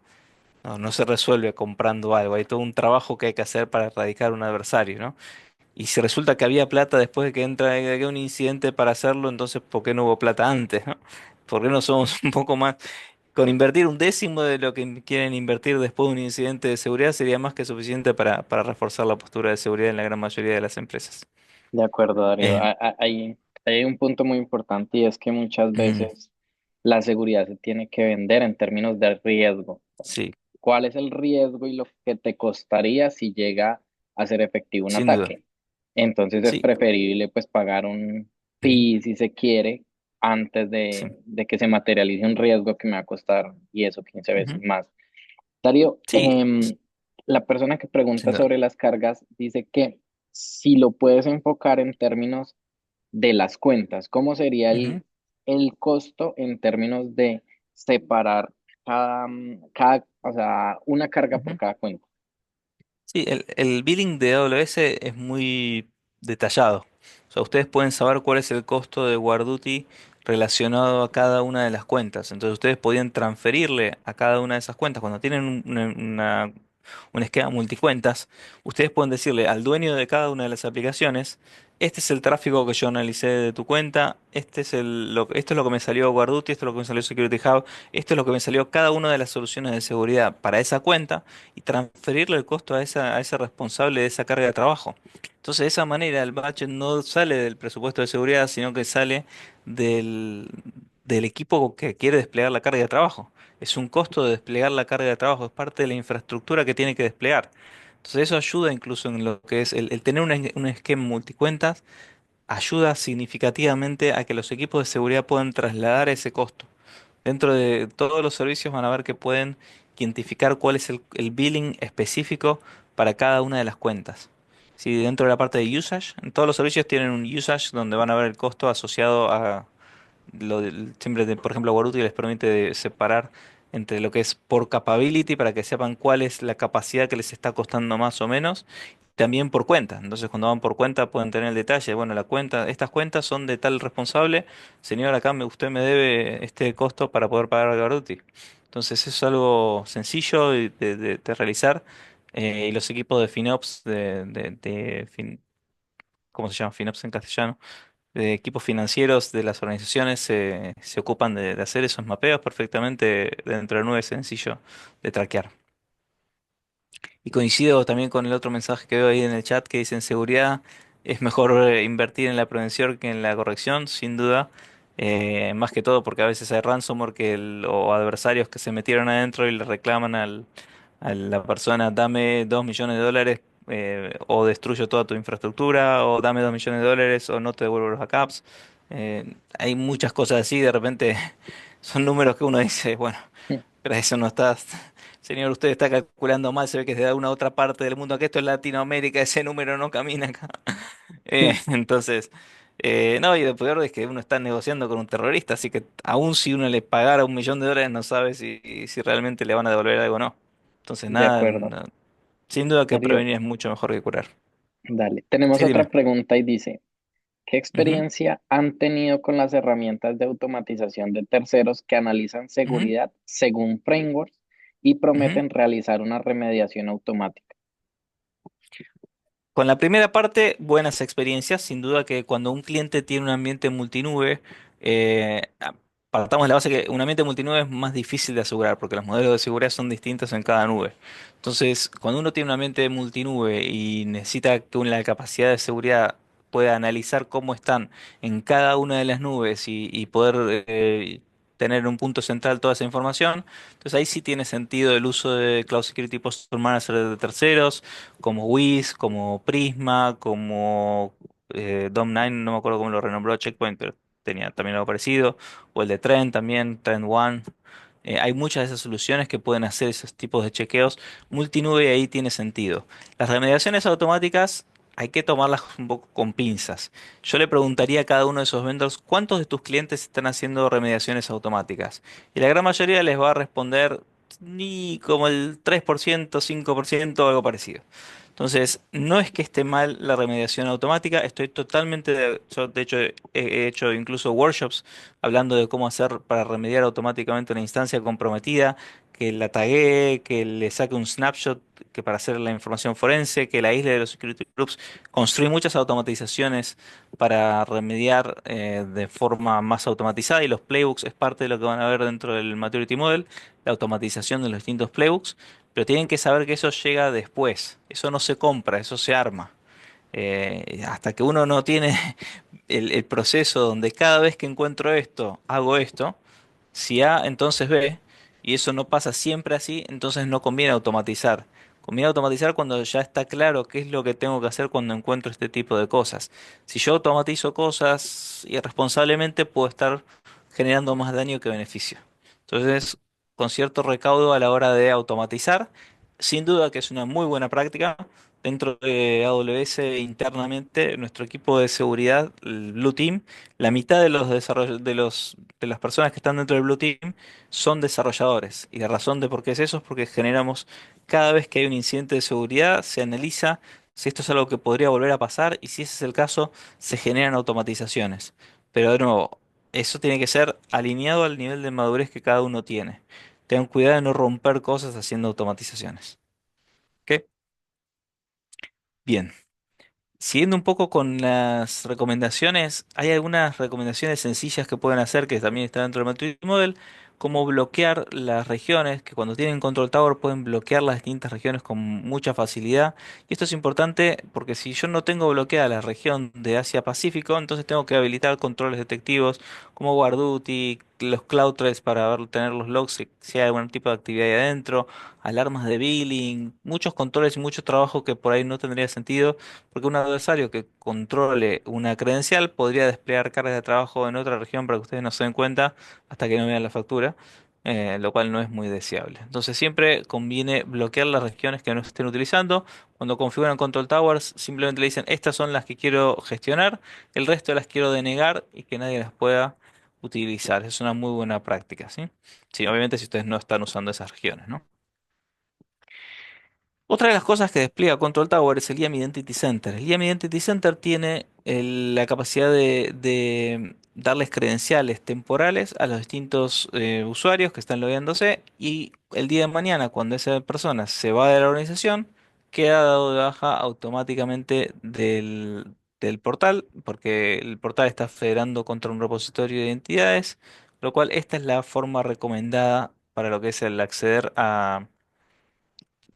Speaker 2: No, no se resuelve comprando algo, hay todo un trabajo que hay que hacer para erradicar un adversario, ¿no? Y si resulta que había plata después de que entra de que un incidente para hacerlo, entonces ¿por qué no hubo plata antes, ¿no? ¿Por qué no somos un poco más? Con invertir un décimo de lo que quieren invertir después de un incidente de seguridad sería más que suficiente para reforzar la postura de seguridad en la gran mayoría de las empresas.
Speaker 1: De acuerdo, Darío.
Speaker 2: Eh,
Speaker 1: Hay un punto muy importante y es que muchas
Speaker 2: mm,
Speaker 1: veces la seguridad se tiene que vender en términos de riesgo.
Speaker 2: sí,
Speaker 1: ¿Cuál es el riesgo y lo que te costaría si llega a ser efectivo un
Speaker 2: sin duda.
Speaker 1: ataque? Entonces es
Speaker 2: Sí,
Speaker 1: preferible pues pagar un
Speaker 2: ujú,
Speaker 1: fee si se quiere antes
Speaker 2: sí,
Speaker 1: de que se materialice un riesgo que me va a costar y eso 15 veces
Speaker 2: ujú,
Speaker 1: más. Darío,
Speaker 2: sí,
Speaker 1: la persona que
Speaker 2: sin
Speaker 1: pregunta
Speaker 2: duda.
Speaker 1: sobre las cargas dice que si lo puedes enfocar en términos de las cuentas, ¿cómo sería
Speaker 2: Ujú,
Speaker 1: el costo en términos de separar cada, o sea, una carga por
Speaker 2: ujú.
Speaker 1: cada cuenta?
Speaker 2: Sí, el billing de AWS es muy detallado. O sea, ustedes pueden saber cuál es el costo de Guarduty relacionado a cada una de las cuentas. Entonces ustedes podían transferirle a cada una de esas cuentas. Cuando tienen un esquema multicuentas, ustedes pueden decirle al dueño de cada una de las aplicaciones, este es el tráfico que yo analicé de tu cuenta, esto es lo que me salió Guarduty, esto es lo que me salió Security Hub, esto es lo que me salió cada una de las soluciones de seguridad para esa cuenta y transferirle el costo a ese responsable de esa carga de trabajo. Entonces, de esa manera el budget no sale del presupuesto de seguridad, sino que sale del, del equipo que quiere desplegar la carga de trabajo. Es un costo de desplegar la carga de trabajo, es parte de la infraestructura que tiene que desplegar. Entonces, eso ayuda incluso en lo que es el tener un esquema multicuentas, ayuda significativamente a que los equipos de seguridad puedan trasladar ese costo. Dentro de todos los servicios van a ver que pueden identificar cuál es el billing específico para cada una de las cuentas. Si dentro de la parte de usage, en todos los servicios tienen un usage donde van a ver el costo asociado a siempre, por ejemplo, Waruti les permite separar entre lo que es por capability para que sepan cuál es la capacidad que les está costando más o menos. También por cuenta. Entonces, cuando van por cuenta pueden tener el detalle. Bueno, la cuenta, estas cuentas son de tal responsable. Señor, acá usted me debe este costo para poder pagar a Waruti. Entonces, eso es algo sencillo de realizar. Y los equipos de FinOps, ¿cómo se llama? FinOps en castellano de equipos financieros de las organizaciones se ocupan de hacer esos mapeos perfectamente dentro de la nube, es sencillo de traquear. Y coincido también con el otro mensaje que veo ahí en el chat que dice en seguridad es mejor invertir en la prevención que en la corrección, sin duda. Más que todo porque a veces hay ransomware o adversarios que se metieron adentro y le reclaman a la persona, dame 2 millones de dólares o destruyo toda tu infraestructura o dame 2 millones de dólares o no te devuelvo los backups. Hay muchas cosas así, de repente son números que uno dice, bueno. Pero eso no está, señor, usted está calculando mal, se ve que es de una otra parte del mundo, que esto es Latinoamérica, ese número no camina acá. Entonces, no, y lo peor es que uno está negociando con un terrorista, así que aun si uno le pagara $1 millón, no sabe si realmente le van a devolver algo o no. Entonces,
Speaker 1: De
Speaker 2: nada,
Speaker 1: acuerdo.
Speaker 2: sin duda que
Speaker 1: Darío,
Speaker 2: prevenir es mucho mejor que curar.
Speaker 1: dale. Tenemos
Speaker 2: Sí,
Speaker 1: otra
Speaker 2: dime.
Speaker 1: pregunta y dice, ¿qué
Speaker 2: Ujú,
Speaker 1: experiencia han tenido con las herramientas de automatización de terceros que analizan
Speaker 2: ujú,
Speaker 1: seguridad según frameworks y
Speaker 2: ujú.
Speaker 1: prometen realizar una remediación automática?
Speaker 2: Con la primera parte, buenas experiencias. Sin duda que cuando un cliente tiene un ambiente multinube, partamos de la base que un ambiente multinube es más difícil de asegurar porque los modelos de seguridad son distintos en cada nube. Entonces, cuando uno tiene un ambiente multinube y necesita que la capacidad de seguridad pueda analizar cómo están en cada una de las nubes y poder tener en un punto central toda esa información, entonces ahí sí tiene sentido el uso de Cloud Security Posture Manager de terceros como Wiz, como Prisma, como Dom9, no me acuerdo cómo lo renombró Checkpoint, pero tenía también algo parecido, o el de Trend también, Trend One. Hay muchas de esas soluciones que pueden hacer esos tipos de chequeos. Multinube y ahí tiene sentido. Las remediaciones automáticas hay que tomarlas un poco con pinzas. Yo le preguntaría a cada uno de esos vendors cuántos de tus clientes están haciendo remediaciones automáticas. Y la gran mayoría les va a responder ni como el 3%, 5% o algo parecido. Entonces, no es que esté mal la remediación automática, estoy totalmente, yo de hecho he hecho incluso workshops hablando de cómo hacer para remediar automáticamente una instancia comprometida, que la taguee, que le saque un snapshot, que para hacer la información forense, que la aísle de los security groups, construí muchas automatizaciones para remediar de forma más automatizada y los playbooks es parte de lo que van a ver dentro del Maturity Model, la automatización de los distintos playbooks. Pero tienen que saber que eso llega después. Eso no se compra, eso se arma. Hasta que uno no tiene el proceso donde cada vez que encuentro esto, hago esto. Si A, entonces B. Y eso no pasa siempre así, entonces no conviene automatizar. Conviene automatizar cuando ya está claro qué es lo que tengo que hacer cuando encuentro este tipo de cosas. Si yo automatizo cosas irresponsablemente, puedo estar generando más daño que beneficio. Entonces, con cierto recaudo a la hora de automatizar, sin duda que es una muy buena práctica. Dentro de AWS internamente, nuestro equipo de seguridad, el Blue Team, la mitad de los de las personas que están dentro del Blue Team son desarrolladores. Y la razón de por qué es eso es porque generamos, cada vez que hay un incidente de seguridad, se analiza si esto es algo que podría volver a pasar y si ese es el caso, se generan automatizaciones. Pero de nuevo, eso tiene que ser alineado al nivel de madurez que cada uno tiene. Tengan cuidado de no romper cosas haciendo automatizaciones. ¿Ok? Bien. Siguiendo un poco con las recomendaciones, hay algunas recomendaciones sencillas que pueden hacer que también están dentro del Maturity Model, como bloquear las regiones, que cuando tienen Control Tower pueden bloquear las distintas regiones con mucha facilidad. Y esto es importante porque si yo no tengo bloqueada la región de Asia-Pacífico, entonces tengo que habilitar controles detectivos como WarDuty, los CloudTrace para tener los logs si hay algún tipo de actividad ahí adentro, alarmas de billing, muchos controles y mucho trabajo que por ahí no tendría sentido porque un adversario que controle una credencial podría desplegar cargas de trabajo en otra región para que ustedes no se den cuenta hasta que no vean la factura, lo cual no es muy deseable. Entonces siempre conviene bloquear las regiones que no estén utilizando. Cuando configuran Control Towers, simplemente le dicen, estas son las que quiero gestionar, el resto las quiero denegar y que nadie las pueda utilizar. Es una muy buena práctica, ¿sí? Sí, obviamente si ustedes no están usando esas regiones, ¿no? Otra de las cosas que despliega Control Tower es el IAM Identity Center. El IAM Identity Center tiene la capacidad de darles credenciales temporales a los distintos usuarios que están logueándose y el día de mañana, cuando esa persona se va de la organización, queda dado de baja automáticamente del portal, porque el portal está federando contra un repositorio de identidades, lo cual esta es la forma recomendada para lo que es el acceder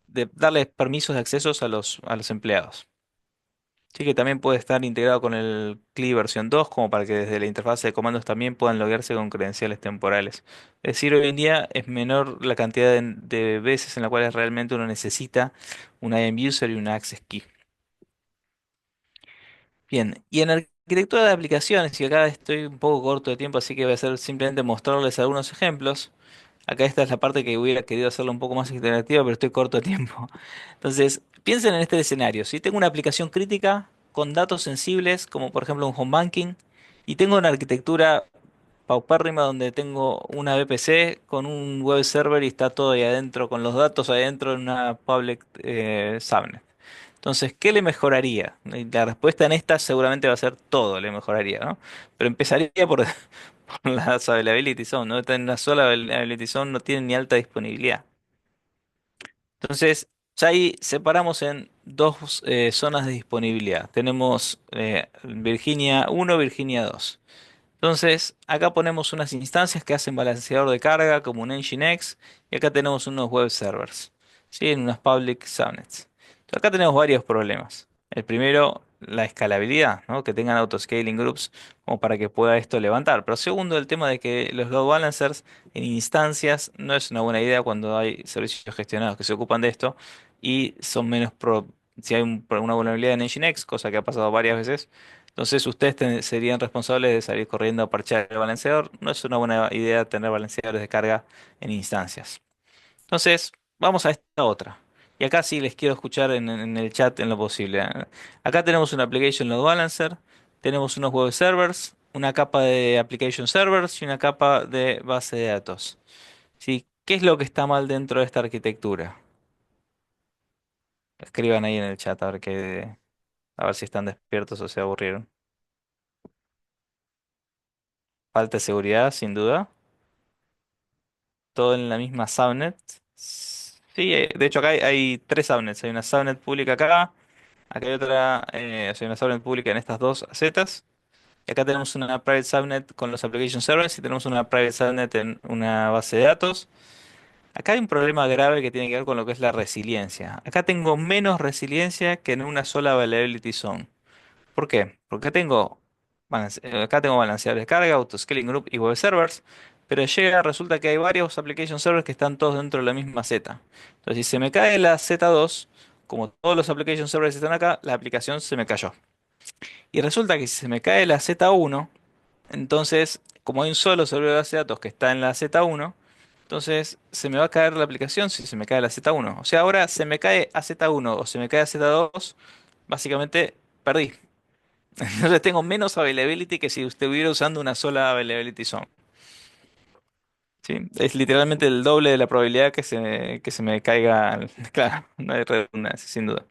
Speaker 2: de darles permisos de accesos a los empleados. Sí que también puede estar integrado con el CLI versión 2 como para que desde la interfaz de comandos también puedan loguearse con credenciales temporales. Es decir, hoy en día es menor la cantidad de veces en las cuales realmente uno necesita un IAM user y una access key. Bien, y en arquitectura de aplicaciones, y acá estoy un poco corto de tiempo, así que voy a hacer simplemente mostrarles algunos ejemplos. Acá esta es la parte que hubiera querido hacerlo un poco más interactiva, pero estoy corto de tiempo. Entonces, piensen en este escenario. Si tengo una aplicación crítica con datos sensibles, como por ejemplo un home banking, y tengo una arquitectura paupérrima donde tengo una VPC con un web server y está todo ahí adentro, con los datos ahí adentro en una public subnet. Entonces, ¿qué le mejoraría? Y la respuesta en esta seguramente va a ser todo le mejoraría, ¿no? Pero empezaría por, por las availability zone, ¿no? En una sola availability zone no tienen ni alta disponibilidad. Entonces, ya ahí separamos en dos zonas de disponibilidad. Tenemos Virginia 1, Virginia 2. Entonces, acá ponemos unas instancias que hacen balanceador de carga como un Nginx y acá tenemos unos web servers, ¿sí? En unas public subnets. Entonces, acá tenemos varios problemas. El primero, la escalabilidad, ¿no? Que tengan autoscaling groups como para que pueda esto levantar. Pero segundo, el tema de que los load balancers en instancias no es una buena idea cuando hay servicios gestionados que se ocupan de esto y son menos si hay una vulnerabilidad en Nginx, cosa que ha pasado varias veces. Entonces ustedes serían responsables de salir corriendo a parchar el balanceador. No es una buena idea tener balanceadores de carga en instancias. Entonces, vamos a esta otra. Y acá sí les quiero escuchar en el chat en lo posible. Acá tenemos una application load balancer, tenemos unos web servers, una capa de application servers y una capa de base de datos. ¿Sí? ¿Qué es lo que está mal dentro de esta arquitectura? Escriban ahí en el chat a ver si están despiertos o se aburrieron. Falta de seguridad, sin duda. Todo en la misma subnet. Sí, de hecho acá hay tres subnets. Hay una subnet pública acá hay otra, o sea, una subnet pública en estas dos zetas. Y acá tenemos una private subnet con los application servers y tenemos una private subnet en una base de datos. Acá hay un problema grave que tiene que ver con lo que es la resiliencia. Acá tengo menos resiliencia que en una sola availability zone. ¿Por qué? Porque acá tengo balanceadores de carga, autoscaling group y web servers, pero resulta que hay varios application servers que están todos dentro de la misma Z. Entonces, si se me cae la Z2, como todos los application servers están acá, la aplicación se me cayó. Y resulta que si se me cae la Z1, entonces, como hay un solo servidor de base de datos que está en la Z1, entonces se me va a caer la aplicación si se me cae la Z1. O sea, ahora se me cae a Z1 o se me cae a Z2, básicamente perdí. Entonces tengo menos availability que si estuviera usando una sola availability zone. ¿Sí? Es literalmente el doble de la probabilidad que se me caiga. Claro, no hay redundancia, sin duda.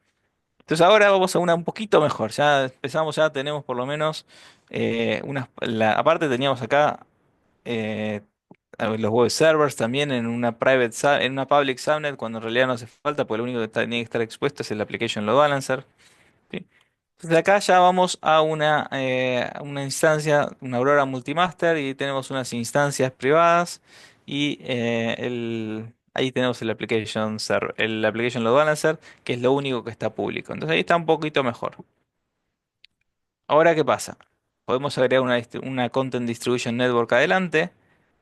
Speaker 2: Entonces ahora vamos a una un poquito mejor. Ya empezamos, ya tenemos por lo menos aparte teníamos acá eh, los web servers también en una en una public subnet cuando en realidad no hace falta, porque lo único que tiene que estar expuesto es el application load balancer. ¿Sí? Desde acá ya vamos a una instancia, una Aurora Multimaster y tenemos unas instancias privadas y ahí tenemos el Application Load Balancer, que es lo único que está público. Entonces ahí está un poquito mejor. Ahora, ¿qué pasa? Podemos agregar una Content Distribution Network adelante,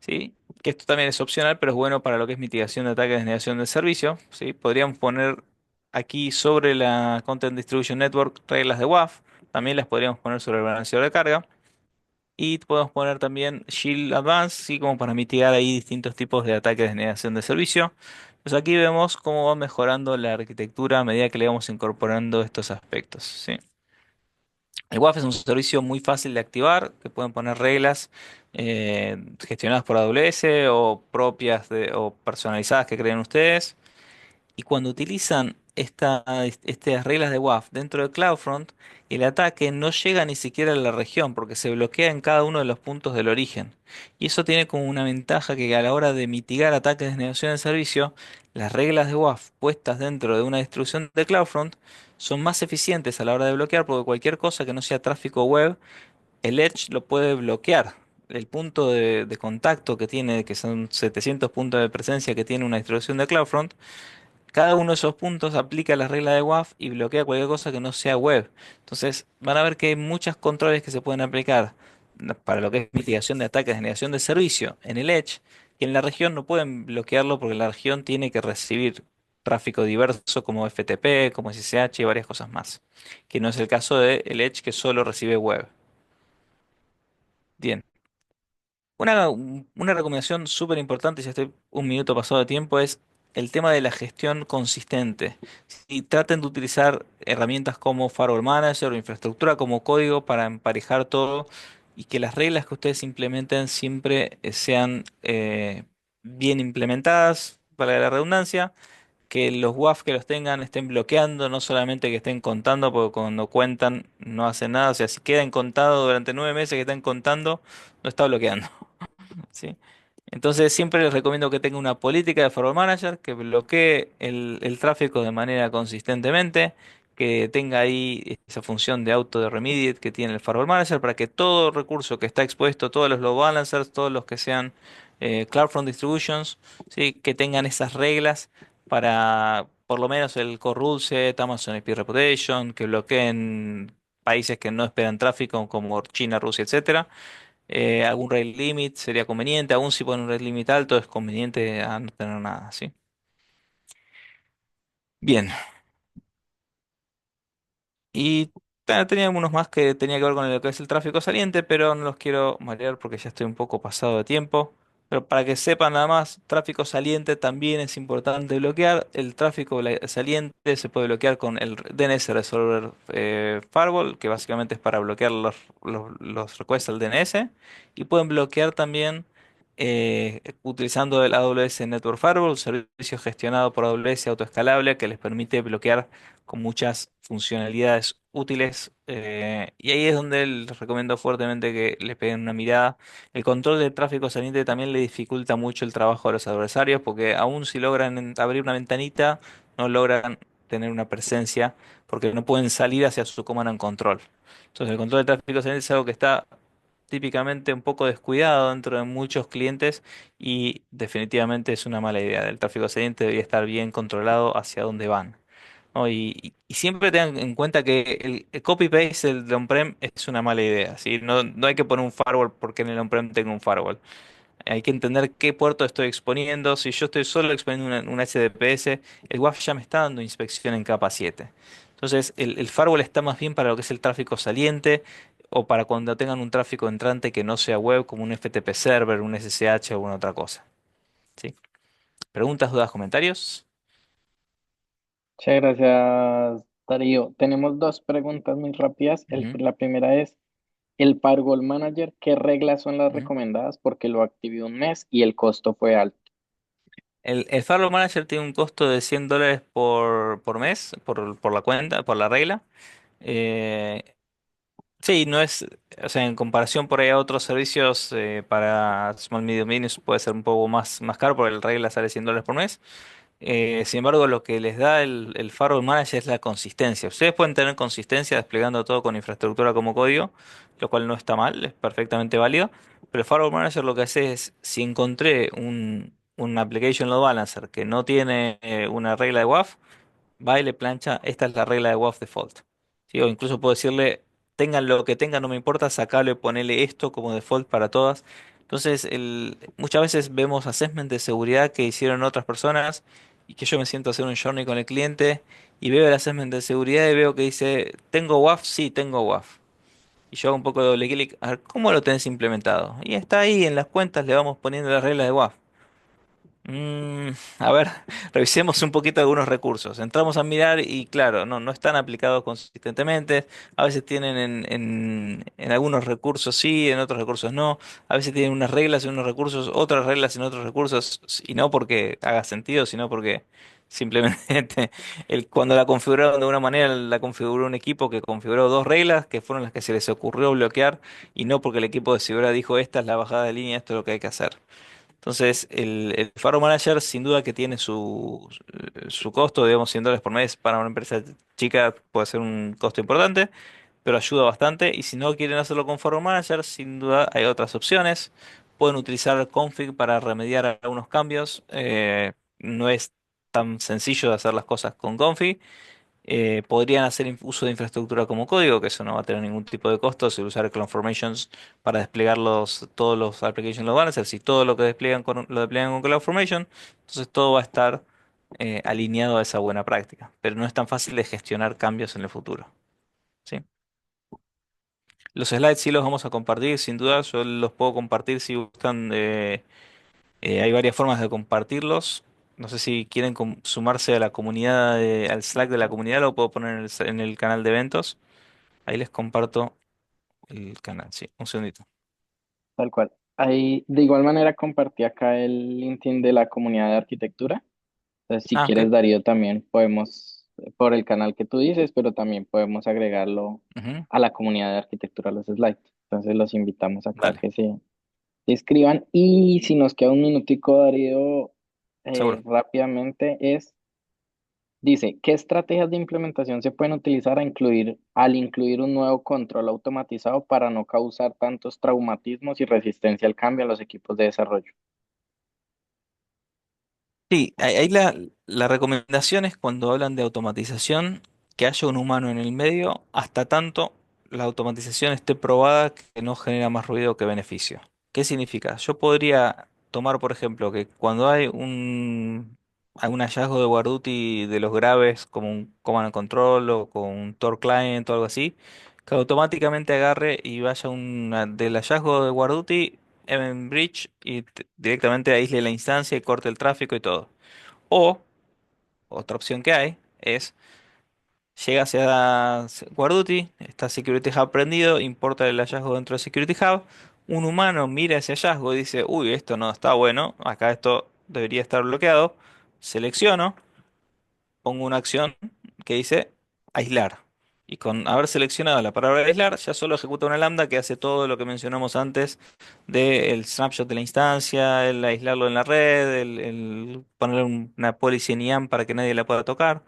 Speaker 2: ¿sí? Que esto también es opcional, pero es bueno para lo que es mitigación de ataques de negación de servicio, ¿sí? Podríamos poner aquí sobre la Content Distribution Network reglas de WAF, también las podríamos poner sobre el balanceador de carga, y podemos poner también Shield Advanced, ¿sí? Como para mitigar ahí distintos tipos de ataques de negación de servicio. Pues aquí vemos cómo va mejorando la arquitectura a medida que le vamos incorporando estos aspectos, ¿sí? El WAF es un servicio muy fácil de activar, que pueden poner reglas gestionadas por AWS o propias o personalizadas que creen ustedes. Y cuando utilizan estas reglas de WAF dentro de CloudFront, el ataque no llega ni siquiera a la región porque se bloquea en cada uno de los puntos del origen. Y eso tiene como una ventaja que a la hora de mitigar ataques de negación de servicio, las reglas de WAF puestas dentro de una distribución de CloudFront son más eficientes a la hora de bloquear porque cualquier cosa que no sea tráfico web, el Edge lo puede bloquear. El punto de contacto que tiene, que son 700 puntos de presencia que tiene una distribución de CloudFront, cada uno de esos puntos aplica la regla de WAF y bloquea cualquier cosa que no sea web. Entonces van a ver que hay muchos controles que se pueden aplicar para lo que es mitigación de ataques, generación de servicio en el Edge, que en la región no pueden bloquearlo porque la región tiene que recibir tráfico diverso como FTP, como SSH y varias cosas más, que no es el caso del Edge que solo recibe web. Bien. Una recomendación súper importante, si estoy un minuto pasado de tiempo, es el tema de la gestión consistente. Y traten de utilizar herramientas como Firewall Manager o infraestructura como código para emparejar todo y que las reglas que ustedes implementen siempre sean bien implementadas, para la redundancia, que los WAF que los tengan estén bloqueando, no solamente que estén contando, porque cuando cuentan no hacen nada. O sea, si quedan contados durante 9 meses que están contando, no está bloqueando. ¿Sí? Entonces siempre les recomiendo que tenga una política de Firewall Manager que bloquee el tráfico de manera consistentemente, que tenga ahí esa función de auto de remediate que tiene el Firewall Manager para que todo recurso que está expuesto, todos los load balancers, todos los que sean CloudFront Distributions, ¿sí? Que tengan esas reglas para por lo menos el core rule set, Amazon IP Reputation, que bloqueen países que no esperan tráfico como China, Rusia, etcétera. Algún rate limit sería conveniente, aún si ponen un rate limit alto es conveniente a no tener nada, ¿sí? Bien, y tenía algunos más que tenía que ver con lo que es el tráfico saliente, pero no los quiero marear porque ya estoy un poco pasado de tiempo. Pero para que sepan nada más, tráfico saliente también es importante bloquear. El tráfico saliente se puede bloquear con el DNS Resolver Firewall, que básicamente es para bloquear los requests al DNS. Y pueden bloquear también utilizando el AWS Network Firewall, un servicio gestionado por AWS autoescalable que les permite bloquear con muchas funcionalidades útiles. Y ahí es donde les recomiendo fuertemente que le peguen una mirada. El control del tráfico saliente también le dificulta mucho el trabajo a los adversarios porque aun si logran abrir una ventanita, no logran tener una presencia porque no pueden salir hacia su command and control. Entonces el control del tráfico saliente es algo que está típicamente un poco descuidado dentro de muchos clientes y definitivamente es una mala idea. El tráfico saliente debería estar bien controlado hacia dónde van. ¿No? Y siempre tengan en cuenta que el copy-paste del on-prem es una mala idea, ¿sí? No, no hay que poner un firewall porque en el on-prem tengo un firewall. Hay que entender qué puerto estoy exponiendo. Si yo estoy solo exponiendo un HTTPS, el WAF ya me está dando inspección en capa 7. Entonces, el firewall está más bien para lo que es el tráfico saliente o para cuando tengan un tráfico entrante que no sea web, como un FTP server, un SSH o alguna otra cosa. ¿Sí? ¿Preguntas, dudas, comentarios?
Speaker 1: Muchas gracias, Darío. Tenemos dos preguntas muy rápidas.
Speaker 2: Ujú,
Speaker 1: La primera es, ¿el Firewall Manager qué reglas son las
Speaker 2: ujú.
Speaker 1: recomendadas? Porque lo activé un mes y el costo fue alto.
Speaker 2: El Firewall Manager tiene un costo de $100 por mes, por la cuenta, por la regla. Eh, sí, no es, o sea, en comparación por ahí a otros servicios para Small Medium Business puede ser un poco más caro porque la regla sale $100 por mes. Sin embargo, lo que les da el Firewall Manager es la consistencia. Ustedes pueden tener consistencia desplegando todo con infraestructura como código, lo cual no está mal, es perfectamente válido. Pero el Firewall Manager lo que hace es, si encontré un Application Load Balancer que no tiene una regla de WAF, va y le plancha, esta es la regla de WAF default. ¿Sí? O incluso puedo decirle, tengan lo que tengan, no me importa, sacalo y ponele esto como default para todas. Entonces, muchas veces vemos assessment de seguridad que hicieron otras personas y que yo me siento a hacer un journey con el cliente y veo el assessment de seguridad y veo que dice, ¿tengo WAF? Sí, tengo WAF. Y yo hago un poco de doble clic, a ver, ¿cómo lo tenés implementado? Y está ahí en las cuentas, le vamos poniendo las reglas de WAF. A ver, revisemos un poquito algunos recursos. Entramos a mirar y claro, no están aplicados consistentemente. A veces tienen en algunos recursos sí, en otros recursos no. A veces tienen unas reglas en unos recursos, otras reglas en otros recursos, y no porque haga sentido, sino porque simplemente cuando la configuraron de una manera, la configuró un equipo que configuró dos reglas que fueron las que se les ocurrió bloquear y no porque el equipo de seguridad dijo esta es la bajada de línea, esto es lo que hay que hacer. Entonces, el Faro Manager sin duda que tiene su costo, digamos, $100 por mes para una empresa chica puede ser un costo importante, pero ayuda bastante. Y si no quieren hacerlo con Faro Manager, sin duda hay otras opciones. Pueden utilizar config para remediar algunos cambios. No es tan sencillo de hacer las cosas con config. Podrían hacer uso de infraestructura como código, que eso no va a tener ningún tipo de costo, si usar CloudFormations para desplegar todos los application load balancers y todo lo que despliegan lo despliegan con CloudFormation, entonces todo va a estar alineado a esa buena práctica, pero no es tan fácil de gestionar cambios en el futuro. ¿Sí? Los slides sí los vamos a compartir, sin duda. Yo los puedo compartir si gustan. Hay varias formas de compartirlos. No sé si quieren sumarse a la comunidad, al Slack de la comunidad, lo puedo poner en el canal de eventos. Ahí les comparto el canal, sí, un segundito.
Speaker 1: Tal cual. Ahí, de igual manera, compartí acá el LinkedIn de la comunidad de arquitectura. Entonces, si
Speaker 2: Ah, ok.
Speaker 1: quieres, Darío, también podemos, por el canal que tú dices, pero también podemos agregarlo
Speaker 2: Ujú.
Speaker 1: a la comunidad de arquitectura, los slides. Entonces, los invitamos acá a
Speaker 2: Dale,
Speaker 1: que se escriban. Y si nos queda un minutico, Darío,
Speaker 2: seguro.
Speaker 1: rápidamente dice, ¿qué estrategias de implementación se pueden utilizar al incluir un nuevo control automatizado para no causar tantos traumatismos y resistencia al cambio en los equipos de desarrollo?
Speaker 2: Sí, ahí la recomendación es cuando hablan de automatización, que haya un humano en el medio, hasta tanto la automatización esté probada que no genera más ruido que beneficio. ¿Qué significa? Yo podría tomar, por ejemplo, que cuando hay un hallazgo de Guarduty de los graves, como un Command and Control o con un Tor Client o algo así, que automáticamente agarre y vaya del hallazgo de Guarduty en Bridge y directamente aísle la instancia y corte el tráfico y todo. O, otra opción que hay es, llega hacia Guarduty, está Security Hub prendido, importa el hallazgo dentro de Security Hub, un humano mira ese hallazgo y dice, uy, esto no está bueno, acá esto debería estar bloqueado, selecciono, pongo una acción que dice aislar. Y con haber seleccionado la palabra aislar, ya solo ejecuta una lambda que hace todo lo que mencionamos antes del snapshot de la instancia, el aislarlo en la red, el poner una policy en IAM para que nadie la pueda tocar,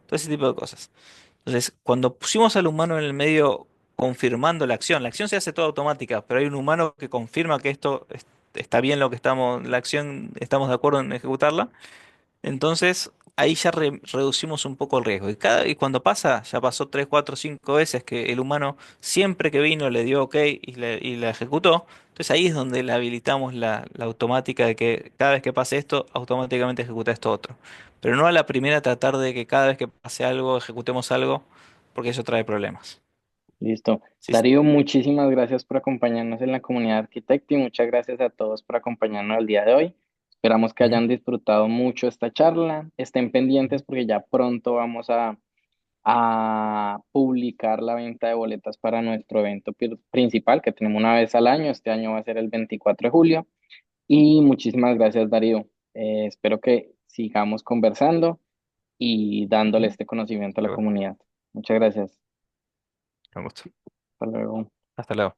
Speaker 2: todo ese tipo de cosas. Entonces, cuando pusimos al humano en el medio confirmando la acción se hace toda automática, pero hay un humano que confirma que esto está bien lo que estamos, la acción, estamos de acuerdo en ejecutarla. Entonces, ahí ya reducimos un poco el riesgo. Y cuando pasa, ya pasó 3, 4, 5 veces que el humano siempre que vino le dio OK y la ejecutó. Entonces ahí es donde le habilitamos la automática de que cada vez que pase esto, automáticamente ejecuta esto otro. Pero no a la primera tratar de que cada vez que pase algo, ejecutemos algo, porque eso trae problemas.
Speaker 1: Listo.
Speaker 2: Sí,
Speaker 1: Darío, muchísimas gracias por acompañarnos en la comunidad arquitecta y muchas gracias a todos por acompañarnos el día de hoy. Esperamos que
Speaker 2: ujú,
Speaker 1: hayan disfrutado mucho esta charla. Estén
Speaker 2: ujú.
Speaker 1: pendientes porque ya pronto vamos a publicar la venta de boletas para nuestro evento principal que tenemos una vez al año. Este año va a ser el 24 de julio. Y muchísimas gracias, Darío. Espero que sigamos conversando y dándole
Speaker 2: Ujú.
Speaker 1: este conocimiento a la
Speaker 2: Seguro.
Speaker 1: comunidad. Muchas gracias.
Speaker 2: Con gusto.
Speaker 1: Hasta luego.
Speaker 2: Hasta luego.